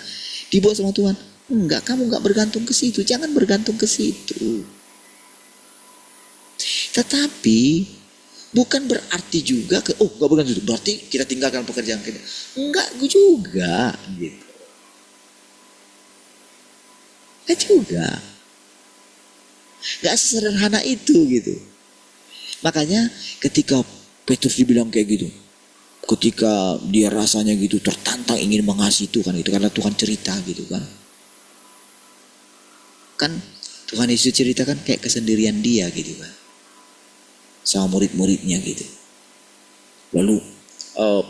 dibawa sama Tuhan. Enggak, kamu enggak bergantung ke situ, jangan bergantung ke situ. Tetapi bukan berarti juga enggak bergantung itu berarti kita tinggalkan pekerjaan kita. Enggak juga gitu. Enggak juga. Enggak sesederhana itu gitu. Makanya ketika Petrus dibilang kayak gitu, ketika dia rasanya gitu tertantang ingin mengasihi Tuhan itu karena Tuhan cerita gitu kan. Kan Tuhan Yesus ceritakan kayak kesendirian dia gitu kan. Sama murid-muridnya gitu. Lalu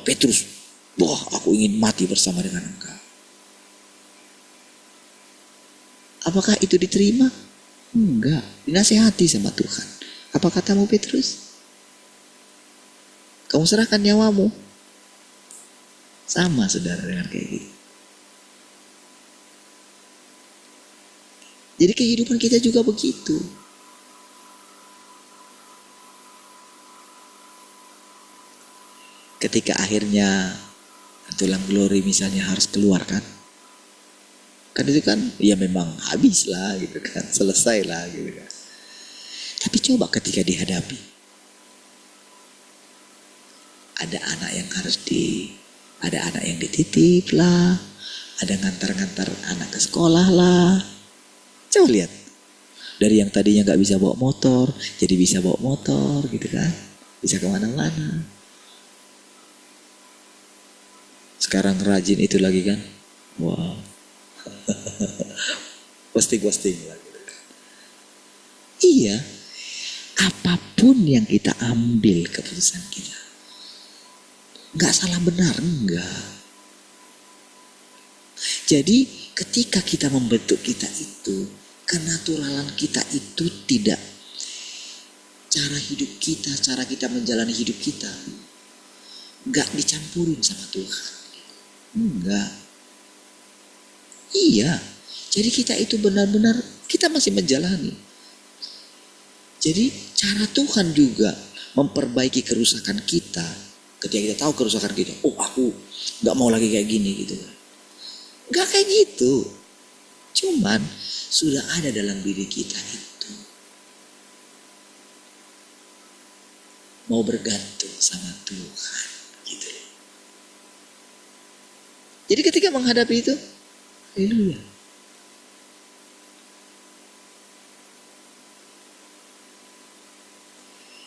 Petrus, wah aku ingin mati bersama dengan engkau. Apakah itu diterima? Enggak, dinasihati sama Tuhan. Apa katamu Petrus? Kamu serahkan nyawamu. Sama saudara dengan kayak gitu. Jadi kehidupan kita juga begitu. Ketika akhirnya tulang glory misalnya harus keluar kan itu kan ya memang habis lah gitu kan, selesai lah gitu kan. Tapi coba ketika dihadapi ada anak yang ada anak yang dititip lah, ada ngantar-ngantar anak ke sekolah lah. Coba lihat, dari yang tadinya nggak bisa bawa motor jadi bisa bawa motor gitu kan, bisa kemana-mana. Sekarang rajin itu lagi kan, wow. Posting lah gitu kan. Iya, apapun yang kita ambil keputusan kita, nggak salah benar, enggak. Jadi ketika kita membentuk kita itu kenaturalan kita itu tidak, cara hidup kita, cara kita menjalani hidup kita gak dicampurin sama Tuhan. Enggak. Iya. Jadi kita itu benar-benar kita masih menjalani. Jadi cara Tuhan juga memperbaiki kerusakan kita. Ketika kita tahu kerusakan kita, oh aku gak mau lagi kayak gini gitu. Gak kayak gitu. Cuman sudah ada dalam diri kita itu mau bergantung sama Tuhan gitu. Jadi ketika menghadapi itu, haleluya.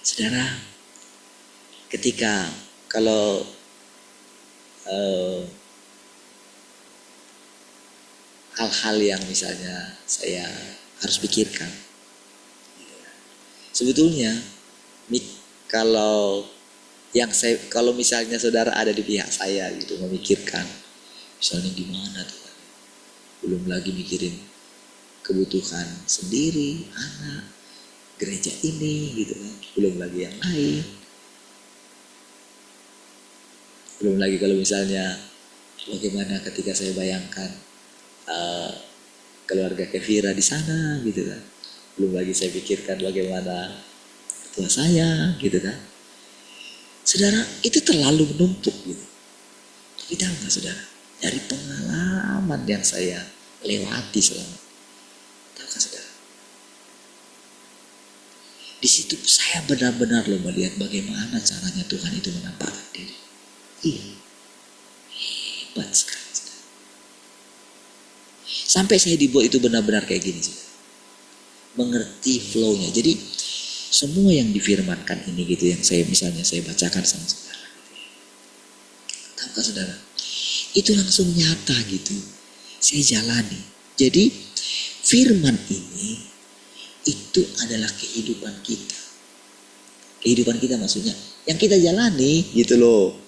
Saudara, ketika kalau hal-hal yang misalnya saya harus pikirkan, sebetulnya kalau misalnya saudara ada di pihak saya gitu, memikirkan misalnya gimana tuh, belum lagi mikirin kebutuhan sendiri, anak, gereja ini gitu kan, belum lagi yang lain, belum lagi kalau misalnya bagaimana ketika saya bayangkan keluarga Kevira di sana gitu kan, belum lagi saya pikirkan bagaimana tua saya gitu kan. Saudara, itu terlalu menumpuk gitu. Tapi tahu nggak saudara, dari pengalaman yang saya lewati selama, tahu nggak saudara, di situ saya benar-benar melihat bagaimana caranya Tuhan itu menampakkan diri. Iya, hebat sekali. Sampai saya dibuat itu benar-benar kayak gini saudara, mengerti flow-nya. Jadi semua yang difirmankan ini gitu, yang saya misalnya saya bacakan sama saudara, tahukah saudara, itu langsung nyata gitu, saya jalani. Jadi firman ini itu adalah kehidupan kita. Kehidupan kita maksudnya yang kita jalani gitu loh.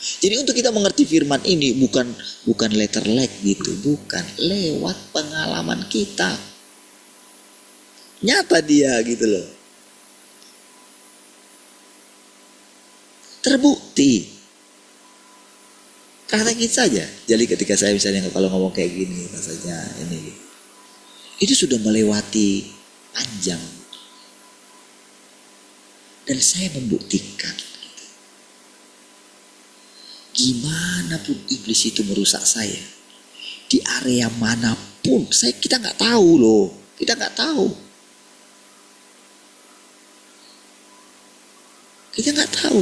Jadi untuk kita mengerti firman ini bukan letter like gitu, bukan, lewat pengalaman kita. Nyata dia gitu loh. Terbukti. Praktekin saja. Jadi ketika saya misalnya kalau ngomong kayak gini rasanya ini, itu sudah melewati panjang. Dan saya membuktikan gitu. Gimana pun iblis itu merusak saya, di area manapun, kita nggak tahu loh, kita nggak tahu. Kita nggak tahu.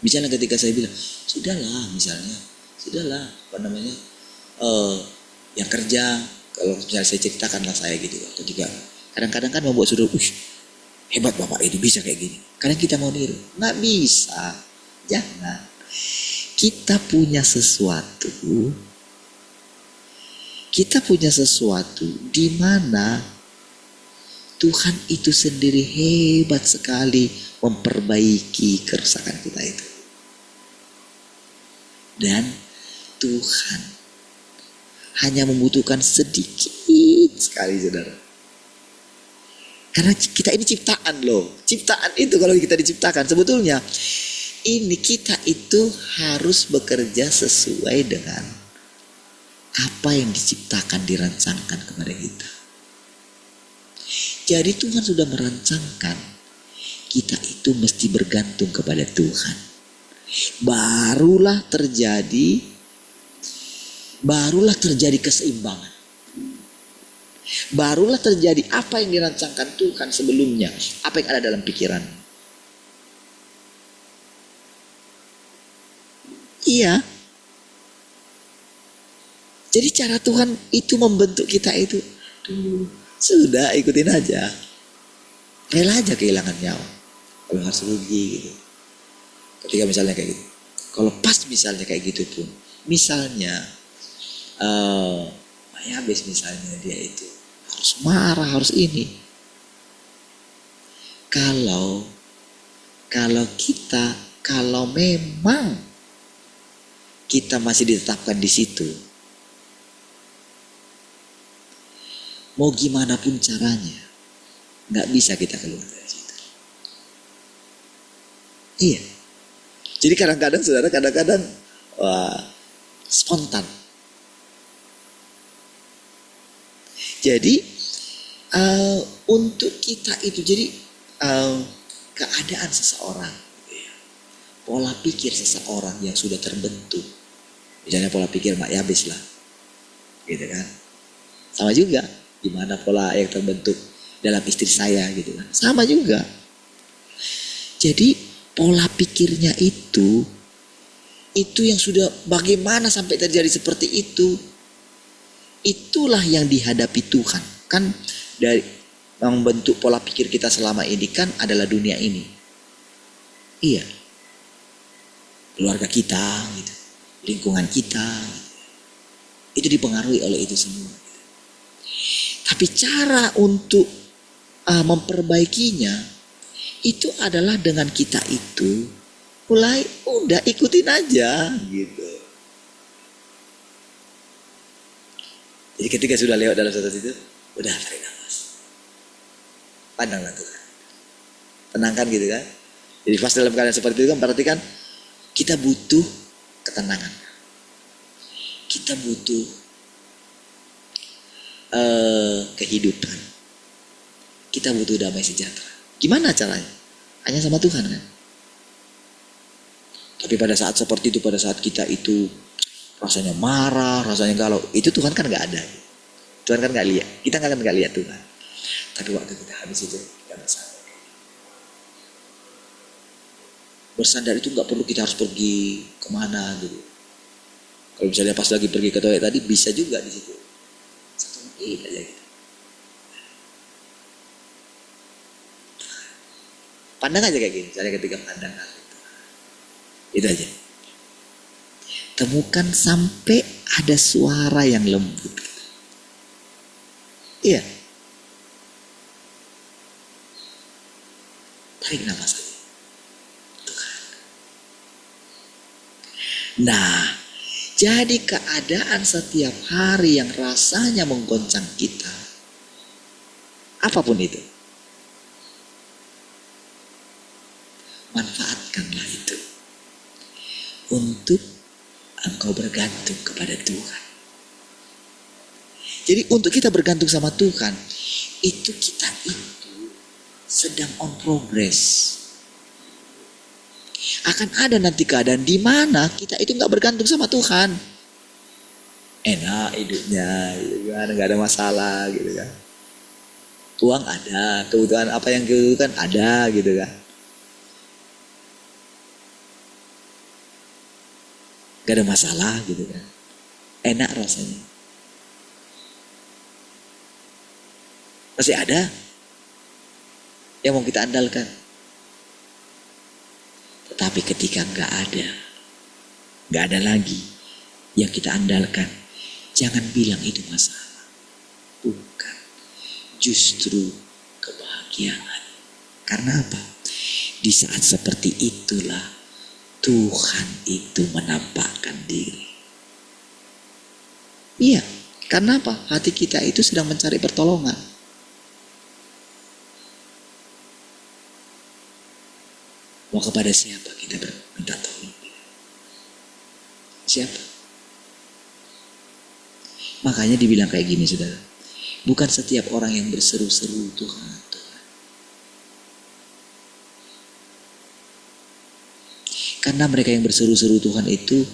Misalnya ketika saya bilang, sudahlah, yang kerja, kalau misalnya saya ceritakanlah saya gitu, ketika kadang-kadang kan membuat saudara, hebat bapak ini bisa kayak gini. Kadang kita mau niru, nggak bisa, jangan. Kita punya sesuatu di mana Tuhan itu sendiri hebat sekali memperbaiki kerusakan kita itu. Dan Tuhan hanya membutuhkan sedikit sekali saudara. Karena kita ini ciptaan loh. Ciptaan itu kalau kita diciptakan sebetulnya ini kita itu harus bekerja sesuai dengan apa yang diciptakan, dirancangkan kepada kita. Jadi Tuhan sudah merancangkan kita itu mesti bergantung kepada Tuhan. Barulah terjadi keseimbangan. Barulah terjadi apa yang dirancangkan Tuhan sebelumnya, apa yang ada dalam pikiran. Iya. Jadi cara Tuhan itu membentuk kita itu, sudah ikutin aja. Rela aja kehilangan nyawa. Kalau harus rugi gitu. Ketika misalnya kayak gitu. Kalau pas misalnya kayak gitu pun. Misalnya habis misalnya dia itu harus marah, harus ini. Kalau memang kita masih ditetapkan di situ, mau gimana pun caranya, nggak bisa kita keluar dari situ. Iya. Jadi kadang-kadang saudara, wah, spontan. Jadi untuk kita itu, jadi keadaan seseorang, pola pikir seseorang yang sudah terbentuk, misalnya pola pikir Mak Yabes lah, gitu kan. Sama juga, gimana pola yang terbentuk dalam istri saya gitu kan. Sama juga. Jadi pola pikirnya itu yang sudah bagaimana sampai terjadi seperti itu, itulah yang dihadapi Tuhan. Kan dari yang membentuk pola pikir kita selama ini kan adalah dunia ini. Iya. Keluarga kita gitu, lingkungan kita itu dipengaruhi oleh itu semua. Tapi cara untuk memperbaikinya itu adalah dengan kita itu mulai udah ikutin aja gitu. Jadi ketika sudah lewat dalam satu itu, udah tarik nafas, pandanglah Tuhan, tenangkan gitu kan. Jadi pas dalam keadaan seperti itu kan berarti kan kita butuh ketenangan, kita butuh kehidupan, kita butuh damai sejahtera. Gimana caranya? Hanya sama Tuhan kan. Tapi pada saat seperti itu, pada saat kita itu rasanya marah, rasanya galau, itu Tuhan kan nggak ada. Tuhan kan nggak lihat, kita kan nggak lihat Tuhan. Tapi waktu kita habis itu kita bersandar. Bersandar itu nggak perlu kita harus pergi kemana gitu. Kalau misalnya pas lagi pergi ke toilet tadi bisa juga di situ. Satu menit aja gitu. Pandang aja kayak gini, misalnya ketika pandang itu aja. Temukan sampai ada suara yang lembut. Iya. Tarik nafas aja. Tuhan. Nah, jadi keadaan setiap hari yang rasanya menggoncang kita, apapun itu, manfaatkanlah itu untuk engkau bergantung kepada Tuhan. Jadi untuk kita bergantung sama Tuhan, itu kita itu sedang on progress. Akan ada nanti keadaan di mana kita itu nggak bergantung sama Tuhan. Enak hidupnya, gitu kan, nggak ada masalah, gitu kan. Uang ada, kebutuhan apa yang kebutuhan ada, gitu kan. Gak ada masalah gitu kan. Enak rasanya. Masih ada yang mau kita andalkan. Tetapi ketika gak ada lagi yang kita andalkan, jangan bilang itu masalah. Bukan. Justru kebahagiaan. Karena apa? Di saat seperti itulah Tuhan itu menampakkan diri. Iya, karena apa? Hati kita itu sedang mencari pertolongan. Mau kepada siapa kita minta tolong? Siapa? Makanya dibilang kayak gini, saudara. Bukan setiap orang yang berseru-seru Tuhan. Karena mereka yang berseru-seru Tuhan itu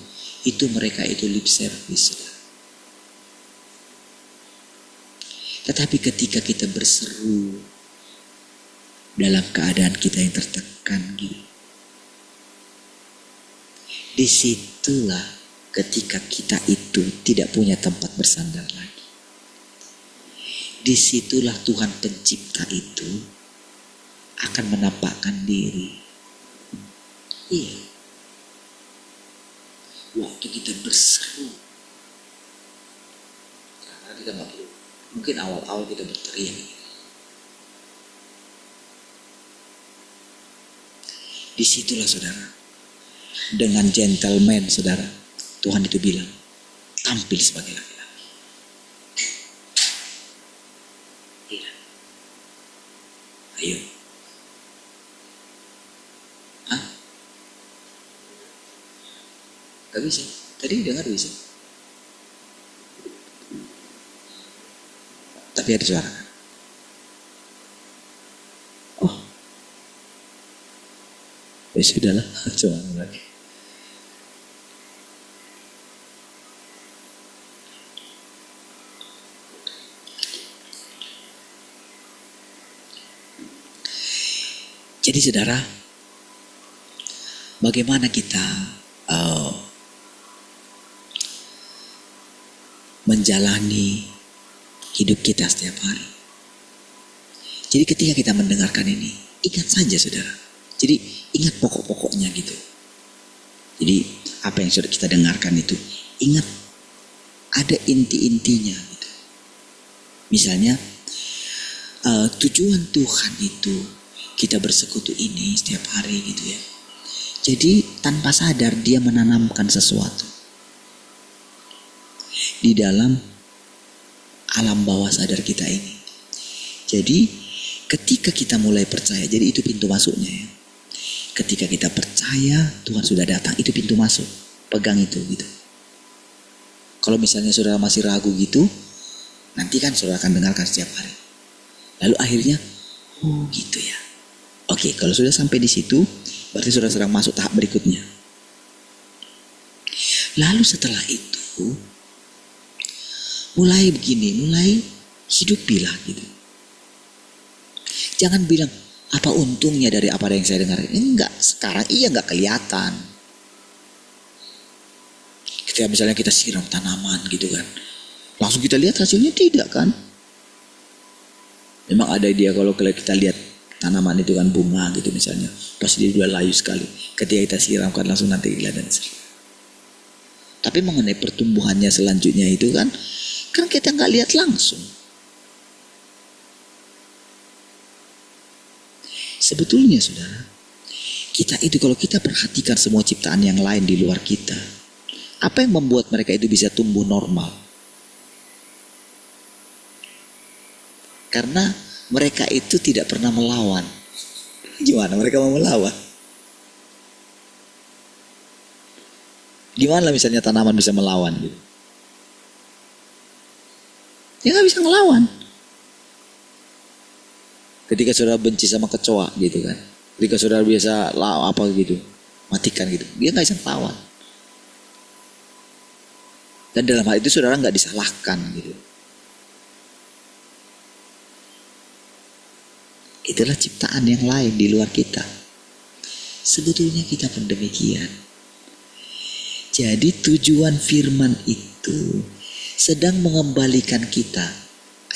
mereka itu lip service. Tetapi ketika kita berseru dalam keadaan kita yang tertekan gitu, disitulah ketika kita itu tidak punya tempat bersandar lagi. Disitulah Tuhan pencipta itu akan menampakkan diri. Iya. Waktu kita berseru, karena kita nggak perlu, mungkin awal-awal kita berteriak. Disitulah saudara, dengan gentleman saudara, Tuhan itu bilang, tampil sebagai laki-laki. Ayo. Hah? Gak bisa. Tadi dengar bisa. Tapi ada suara. Oh. Ya sudahlah. Coba lagi. Jadi saudara, bagaimana kita menjalani hidup kita setiap hari. Jadi ketika kita mendengarkan ini, ingat saja saudara. Jadi ingat pokok-pokoknya gitu. Jadi apa yang sudah kita dengarkan itu, ingat ada inti-intinya gitu. Misalnya tujuan Tuhan itu kita bersekutu ini setiap hari gitu ya. Jadi tanpa sadar dia menanamkan sesuatu di dalam alam bawah sadar kita ini. Jadi ketika kita mulai percaya, jadi itu pintu masuknya ya. Ketika kita percaya Tuhan sudah datang, itu pintu masuk. Pegang itu gitu. Kalau misalnya saudara masih ragu gitu, nanti kan saudara akan dengarkan setiap hari. Lalu akhirnya, oh gitu ya. Oke, kalau sudah sampai di situ, berarti saudara sedang masuk tahap berikutnya. Lalu setelah itu, mulai begini, mulai hidupilah gitu. Jangan bilang, apa untungnya dari apa yang saya dengar? Enggak, sekarang iya enggak kelihatan. Ketika misalnya kita siram tanaman gitu kan, langsung kita lihat hasilnya, tidak kan? Memang ada dia kalau kita lihat tanaman itu kan bunga gitu misalnya, pasti dia udah layu sekali. Ketika kita siramkan langsung nanti kelihatan. Tapi mengenai pertumbuhannya selanjutnya itu kan kita nggak lihat langsung. Sebetulnya saudara, kita itu kalau kita perhatikan semua ciptaan yang lain di luar kita, apa yang membuat mereka itu bisa tumbuh normal? Karena mereka itu tidak pernah melawan. Gimana mereka mau melawan? Gimana misalnya tanaman bisa melawan gitu? Dia nggak bisa melawan. Ketika saudara benci sama kecoa gitu kan, ketika saudara biasa apa gitu, matikan gitu, dia nggak bisa melawan. Dan dalam hal itu saudara nggak disalahkan gitu. Itulah ciptaan yang lain di luar kita. Sebetulnya kita pun demikian. Jadi tujuan firman itu sedang mengembalikan kita.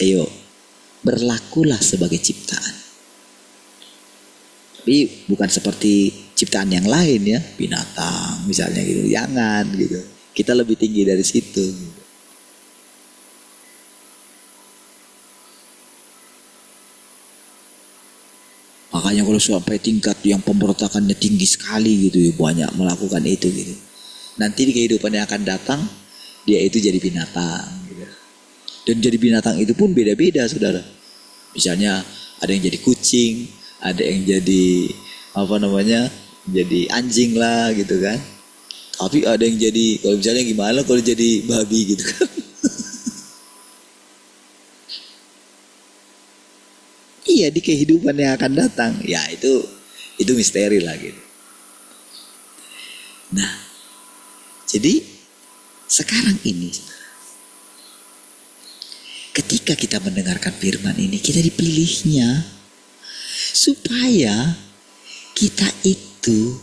Ayo, berlakulah sebagai ciptaan. Tapi bukan seperti ciptaan yang lain ya, binatang misalnya gitu. Jangan gitu. Kita lebih tinggi dari situ. Gitu. Makanya kalau sampai tingkat yang pemberontakannya tinggi sekali gitu ya, banyak melakukan itu gitu. Nanti di kehidupan yang akan datang, dia itu jadi binatang gitu. Dan jadi binatang itu pun beda-beda saudara. Misalnya ada yang jadi kucing, ada yang jadi jadi anjing lah gitu kan. Tapi ada yang jadi, kalau misalnya gimana kalau jadi babi gitu kan. Iya, di kehidupan yang akan datang, ya itu misteri lah gitu. Nah, jadi sekarang ini, ketika kita mendengarkan firman ini, kita dipilihnya supaya kita itu,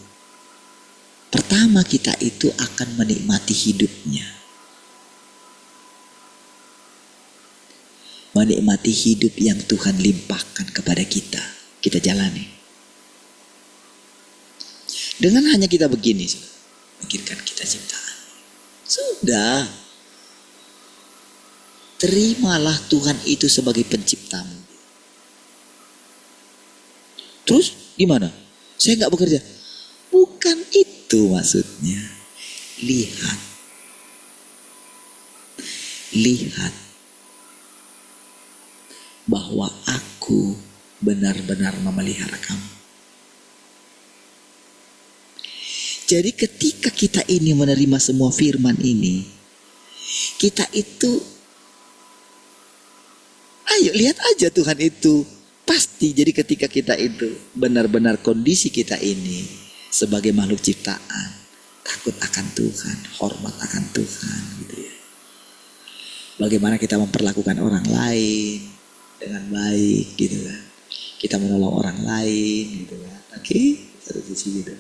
pertama kita itu akan menikmati hidupnya. Menikmati hidup yang Tuhan limpahkan kepada kita. Kita jalani. Dengan hanya kita begini, pikirkan kita ciptaan. Sudah. Terimalah Tuhan itu sebagai penciptamu. Terus gimana? Saya gak bekerja. Bukan itu maksudnya. Lihat. Lihat. Bahwa aku benar-benar memelihara kamu. Jadi ketika kita ini menerima semua firman ini, kita itu, ayo lihat aja Tuhan itu pasti. Jadi ketika kita itu benar-benar kondisi kita ini sebagai makhluk ciptaan, takut akan Tuhan, hormat akan Tuhan gitu ya. Bagaimana kita memperlakukan orang lain dengan baik gitu kan. Kita menolong orang lain gitu kan. Oke, satu sisi gitu.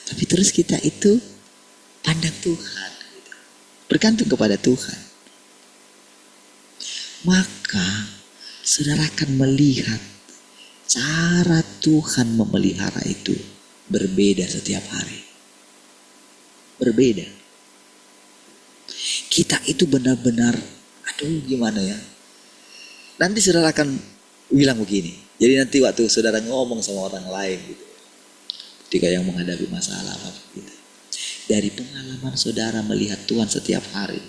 Tapi terus kita itu pandang Tuhan gitu. Bergantung kepada Tuhan. Maka saudara akan melihat cara Tuhan memelihara itu berbeda setiap hari. Berbeda. Kita itu benar-benar, aduh gimana ya. Nanti saudara akan bilang begini. Jadi nanti waktu saudara ngomong sama orang lain gitu, ketika yang menghadapi masalah apa gitu, dari pengalaman saudara melihat Tuhan setiap hari,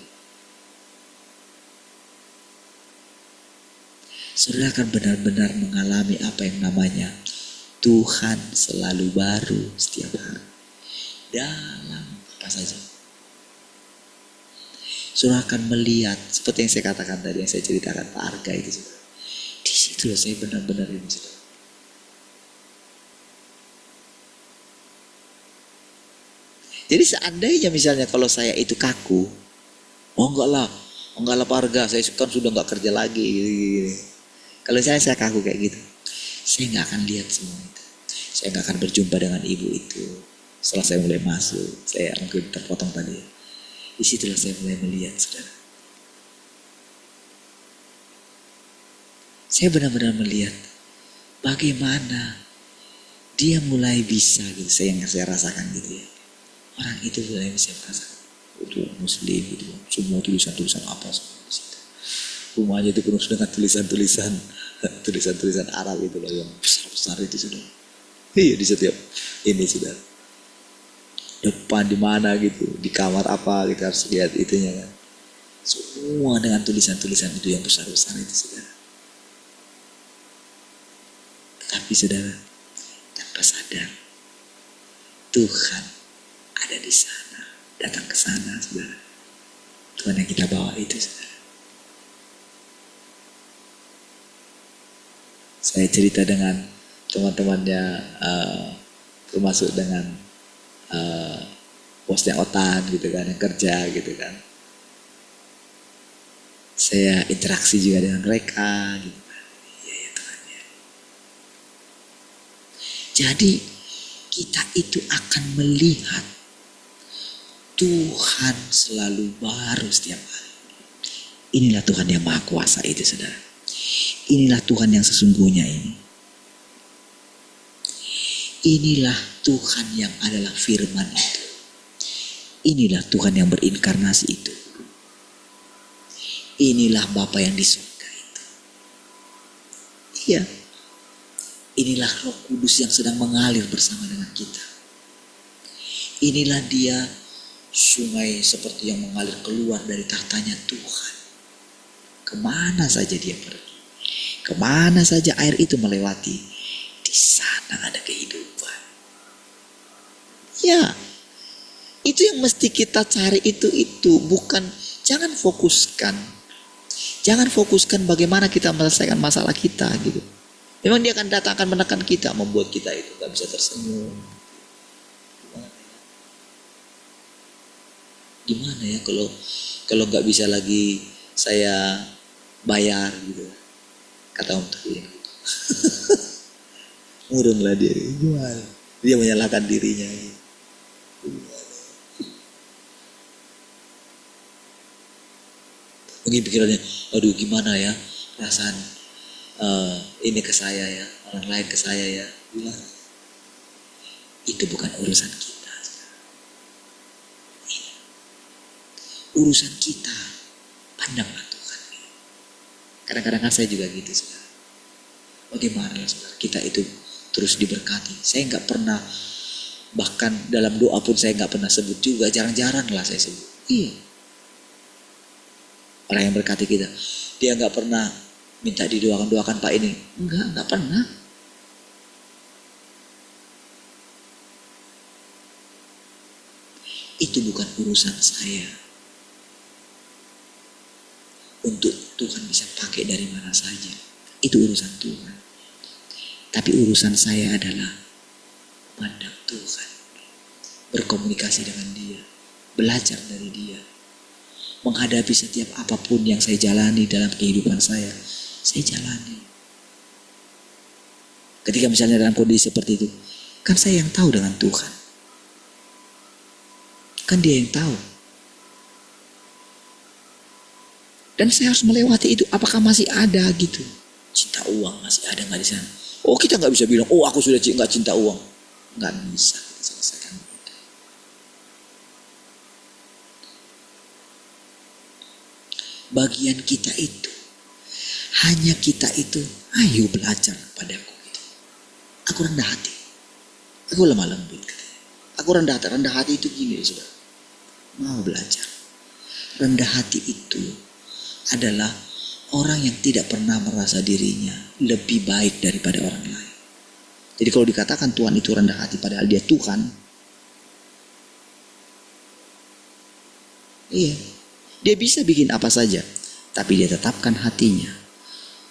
saudara akan benar-benar mengalami apa yang namanya Tuhan selalu baru setiap hari. Dalam apa saja. Saudara akan melihat seperti yang saya katakan tadi, yang saya ceritakan Pak Arga itu, saudara. Di situ saya benar-benar ini, saudara. Jadi seandainya misalnya kalau saya itu kaku, oh enggak lah Pak Arga, saya kan sudah enggak kerja lagi gitu. Kalau saya kaku kayak gitu, saya enggak akan lihat semua itu. Saya enggak akan berjumpa dengan ibu itu. Setelah saya mulai masuk, saya mungkin terpotong tadi. Di situlah saya mulai melihat, saudara. Saya benar-benar melihat bagaimana dia mulai bisa gitu. Saya rasakan gitu ya. Orang itu mulai bisa merasakan. Itu Muslim gitu. Semua tulisan-tulisan apa semua di situ. Rumahnya itu penuh dengan tulisan Arab itu loh, yang besar-besar itu, saudara. Iya, di setiap ini, saudara. Depan di mana gitu, di kamar apa kita harus lihat itunya kan. Semua dengan tulisan-tulisan itu yang besar-besar itu, saudara. Tapi saudara, tanpa sadar Tuhan ada di sana, datang ke sana, saudara. Tuhan yang kita bawa itu, saudara. Saya cerita dengan teman-temannya, termasuk dengan bosnya Otan gitu kan, yang kerja gitu kan. Saya interaksi juga dengan mereka gitu kan. Iya ya Tuhan ya. Jadi kita itu akan melihat Tuhan selalu baru setiap hari. Inilah Tuhan yang Maha Kuasa itu, saudara. Inilah Tuhan yang sesungguhnya ini. Inilah Tuhan yang adalah firman itu. Inilah Tuhan yang berinkarnasi itu. Inilah Bapa yang di surga itu. Iya. Inilah Roh Kudus yang sedang mengalir bersama dengan kita. Inilah dia, sungai seperti yang mengalir keluar dari tahtanya Tuhan. Kemana saja dia pergi, kemana saja air itu melewati, di sana ada kehidupan. Ya, itu yang mesti kita cari itu bukan, jangan fokuskan bagaimana kita menyelesaikan masalah kita gitu. Memang dia akan datang, akan menekan kita, membuat kita itu gak bisa tersenyum. Gimana ya kalau nggak bisa lagi saya bayar gitu, kata Om Tuh. Murunglah dia, gimana? Dia menyalahkan dirinya. Mungkin pikirannya, aduh gimana ya perasaan ini ke saya ya, orang lain ke saya ya. Gimana? Itu bukan urusan kita. Urusan kita, pandanglah Tuhan. Kadang-kadang saya juga gitu, saudara. Bagaimana saudara, kita itu terus diberkati. Saya nggak pernah, bahkan dalam doa pun saya nggak pernah sebut juga, jarang-jarang lah saya sebut. Iya. Orang yang berkati kita, dia nggak pernah minta didoakan Pak ini. Enggak pernah. Itu bukan urusan saya. Untuk Tuhan bisa pakai dari mana saja. Itu urusan Tuhan. Tapi urusan saya adalah pandang Tuhan. Berkomunikasi dengan Dia. Belajar dari Dia. Menghadapi setiap apapun yang saya jalani dalam kehidupan saya jalani. Ketika misalnya dalam kondisi seperti itu, kan saya yang tahu dengan Tuhan. Kan Dia yang tahu. Dan saya harus melewati itu. Apakah masih ada gitu? Cinta uang masih ada nggak di sana? Oh, kita nggak bisa bilang, oh aku sudah nggak cinta uang. Nggak bisa kita selesaikan. Bagian kita itu, hanya kita itu, ayo belajar padaku gitu. Aku rendah hati, aku lemah lembut. Aku rendah hati itu gini sudah. Mau belajar. Rendah hati itu adalah orang yang tidak pernah merasa dirinya lebih baik daripada orang lain. Jadi kalau dikatakan Tuhan itu rendah hati padahal Dia Tuhan, iya, Dia bisa bikin apa saja, tapi Dia tetapkan hatinya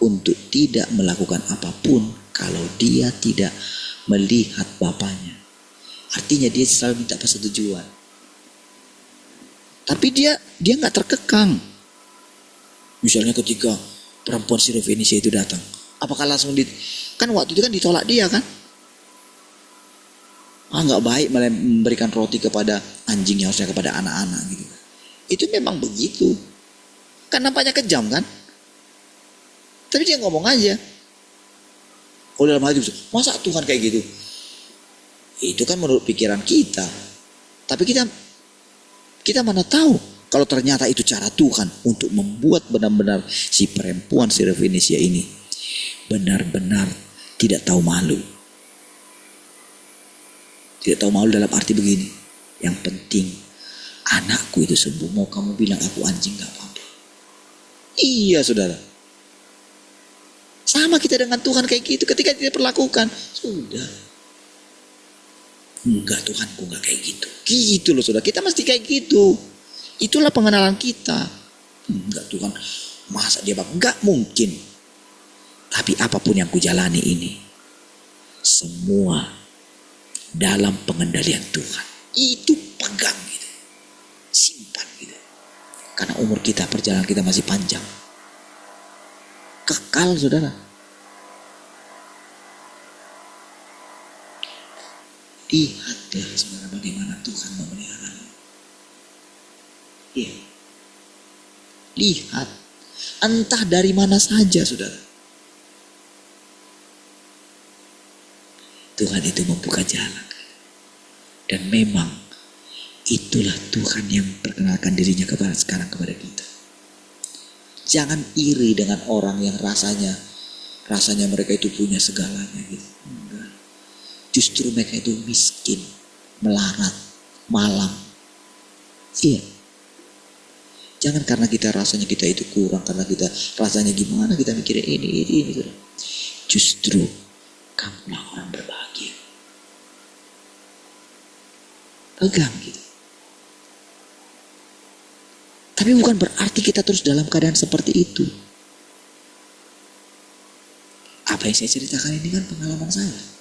untuk tidak melakukan apapun kalau Dia tidak melihat Bapaknya. Artinya Dia selalu minta persetujuan. Tapi dia nggak terkekang. Misalnya ketika perempuan Sirofenisia itu datang, apakah langsung kan waktu itu kan ditolak dia kan? Nggak baik memberikan roti kepada anjing, harusnya kepada anak-anak gitu. Itu memang begitu. Kan nampaknya kejam kan? Tapi dia ngomong aja. Oh, dalam hati itu, masa Tuhan kayak gitu? Itu kan menurut pikiran kita. Tapi kita mana tahu kalau ternyata itu cara Tuhan untuk membuat benar-benar si perempuan Sirofenisia ini benar-benar tidak tahu malu. Tidak tahu malu dalam arti begini. Yang penting anakku itu sembuh. Mau kamu bilang aku anjing gak apa-apa. Iya saudara. Sama kita dengan Tuhan kayak gitu. Ketika kita perlakukan, sudah. Enggak, Tuhanku enggak kayak gitu. Gitu loh saudara. Kita mesti kayak gitu. Itulah pengenalan kita. Enggak Tuhan. Masa dia bang? Enggak mungkin. Tapi apapun yang kujalani ini, semua dalam pengendalian Tuhan. Itu pegang gitu. Simpan gitu. Karena umur kita, perjalanan kita masih panjang. Kekal saudara. Lihatlah sebenarnya bagaimana Tuhan memelihara. Iya. Lihat. Entah dari mana saja saudara. Tuhan itu membuka jalan. Dan memang itulah Tuhan yang perkenalkan dirinya sekarang kepada kita. Jangan iri dengan orang yang rasanya mereka itu punya segalanya gitu. Enggak. Justru mereka itu miskin, melarat, malang. Iya. Jangan karena kita rasanya kita itu kurang, karena kita rasanya gimana, kita mikirnya ini. Justru kamulah orang berbahagia. Pegang gitu. Tapi bukan berarti kita terus dalam keadaan seperti itu. Apa yang saya ceritakan ini kan pengalaman saya.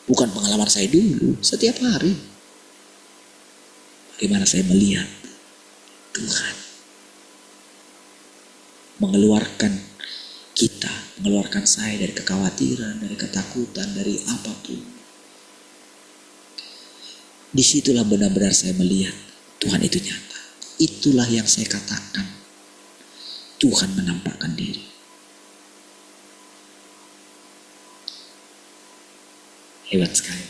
Bukan pengalaman saya dulu, setiap hari. Bagaimana saya melihat Tuhan mengeluarkan kita, mengeluarkan saya dari kekhawatiran, dari ketakutan, dari apapun. Disitulah benar-benar saya melihat Tuhan itu nyata. Itulah yang saya katakan. Tuhan menampakkan diri. Hebat sekali.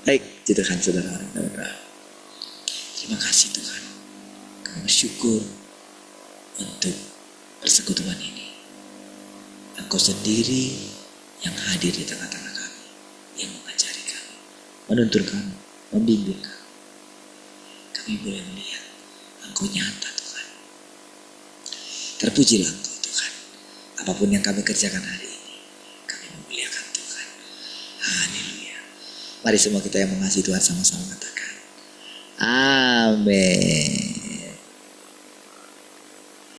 Baik, jadikan saudara. Terima kasih Tuhan. Kami bersyukur untuk persekutuan ini. Engkau sendiri yang hadir di tengah-tengah kami, yang mengajari kami, menuntun kami, membimbing kami. Kami boleh melihat Engkau nyata Tuhan. Terpujilah Engkau Tuhan. Apapun yang kami kerjakan hari ini, kami memuliakan Tuhan. Haleluya. Mari semua kita yang mengasihi Tuhan sama-sama katakan. Amin.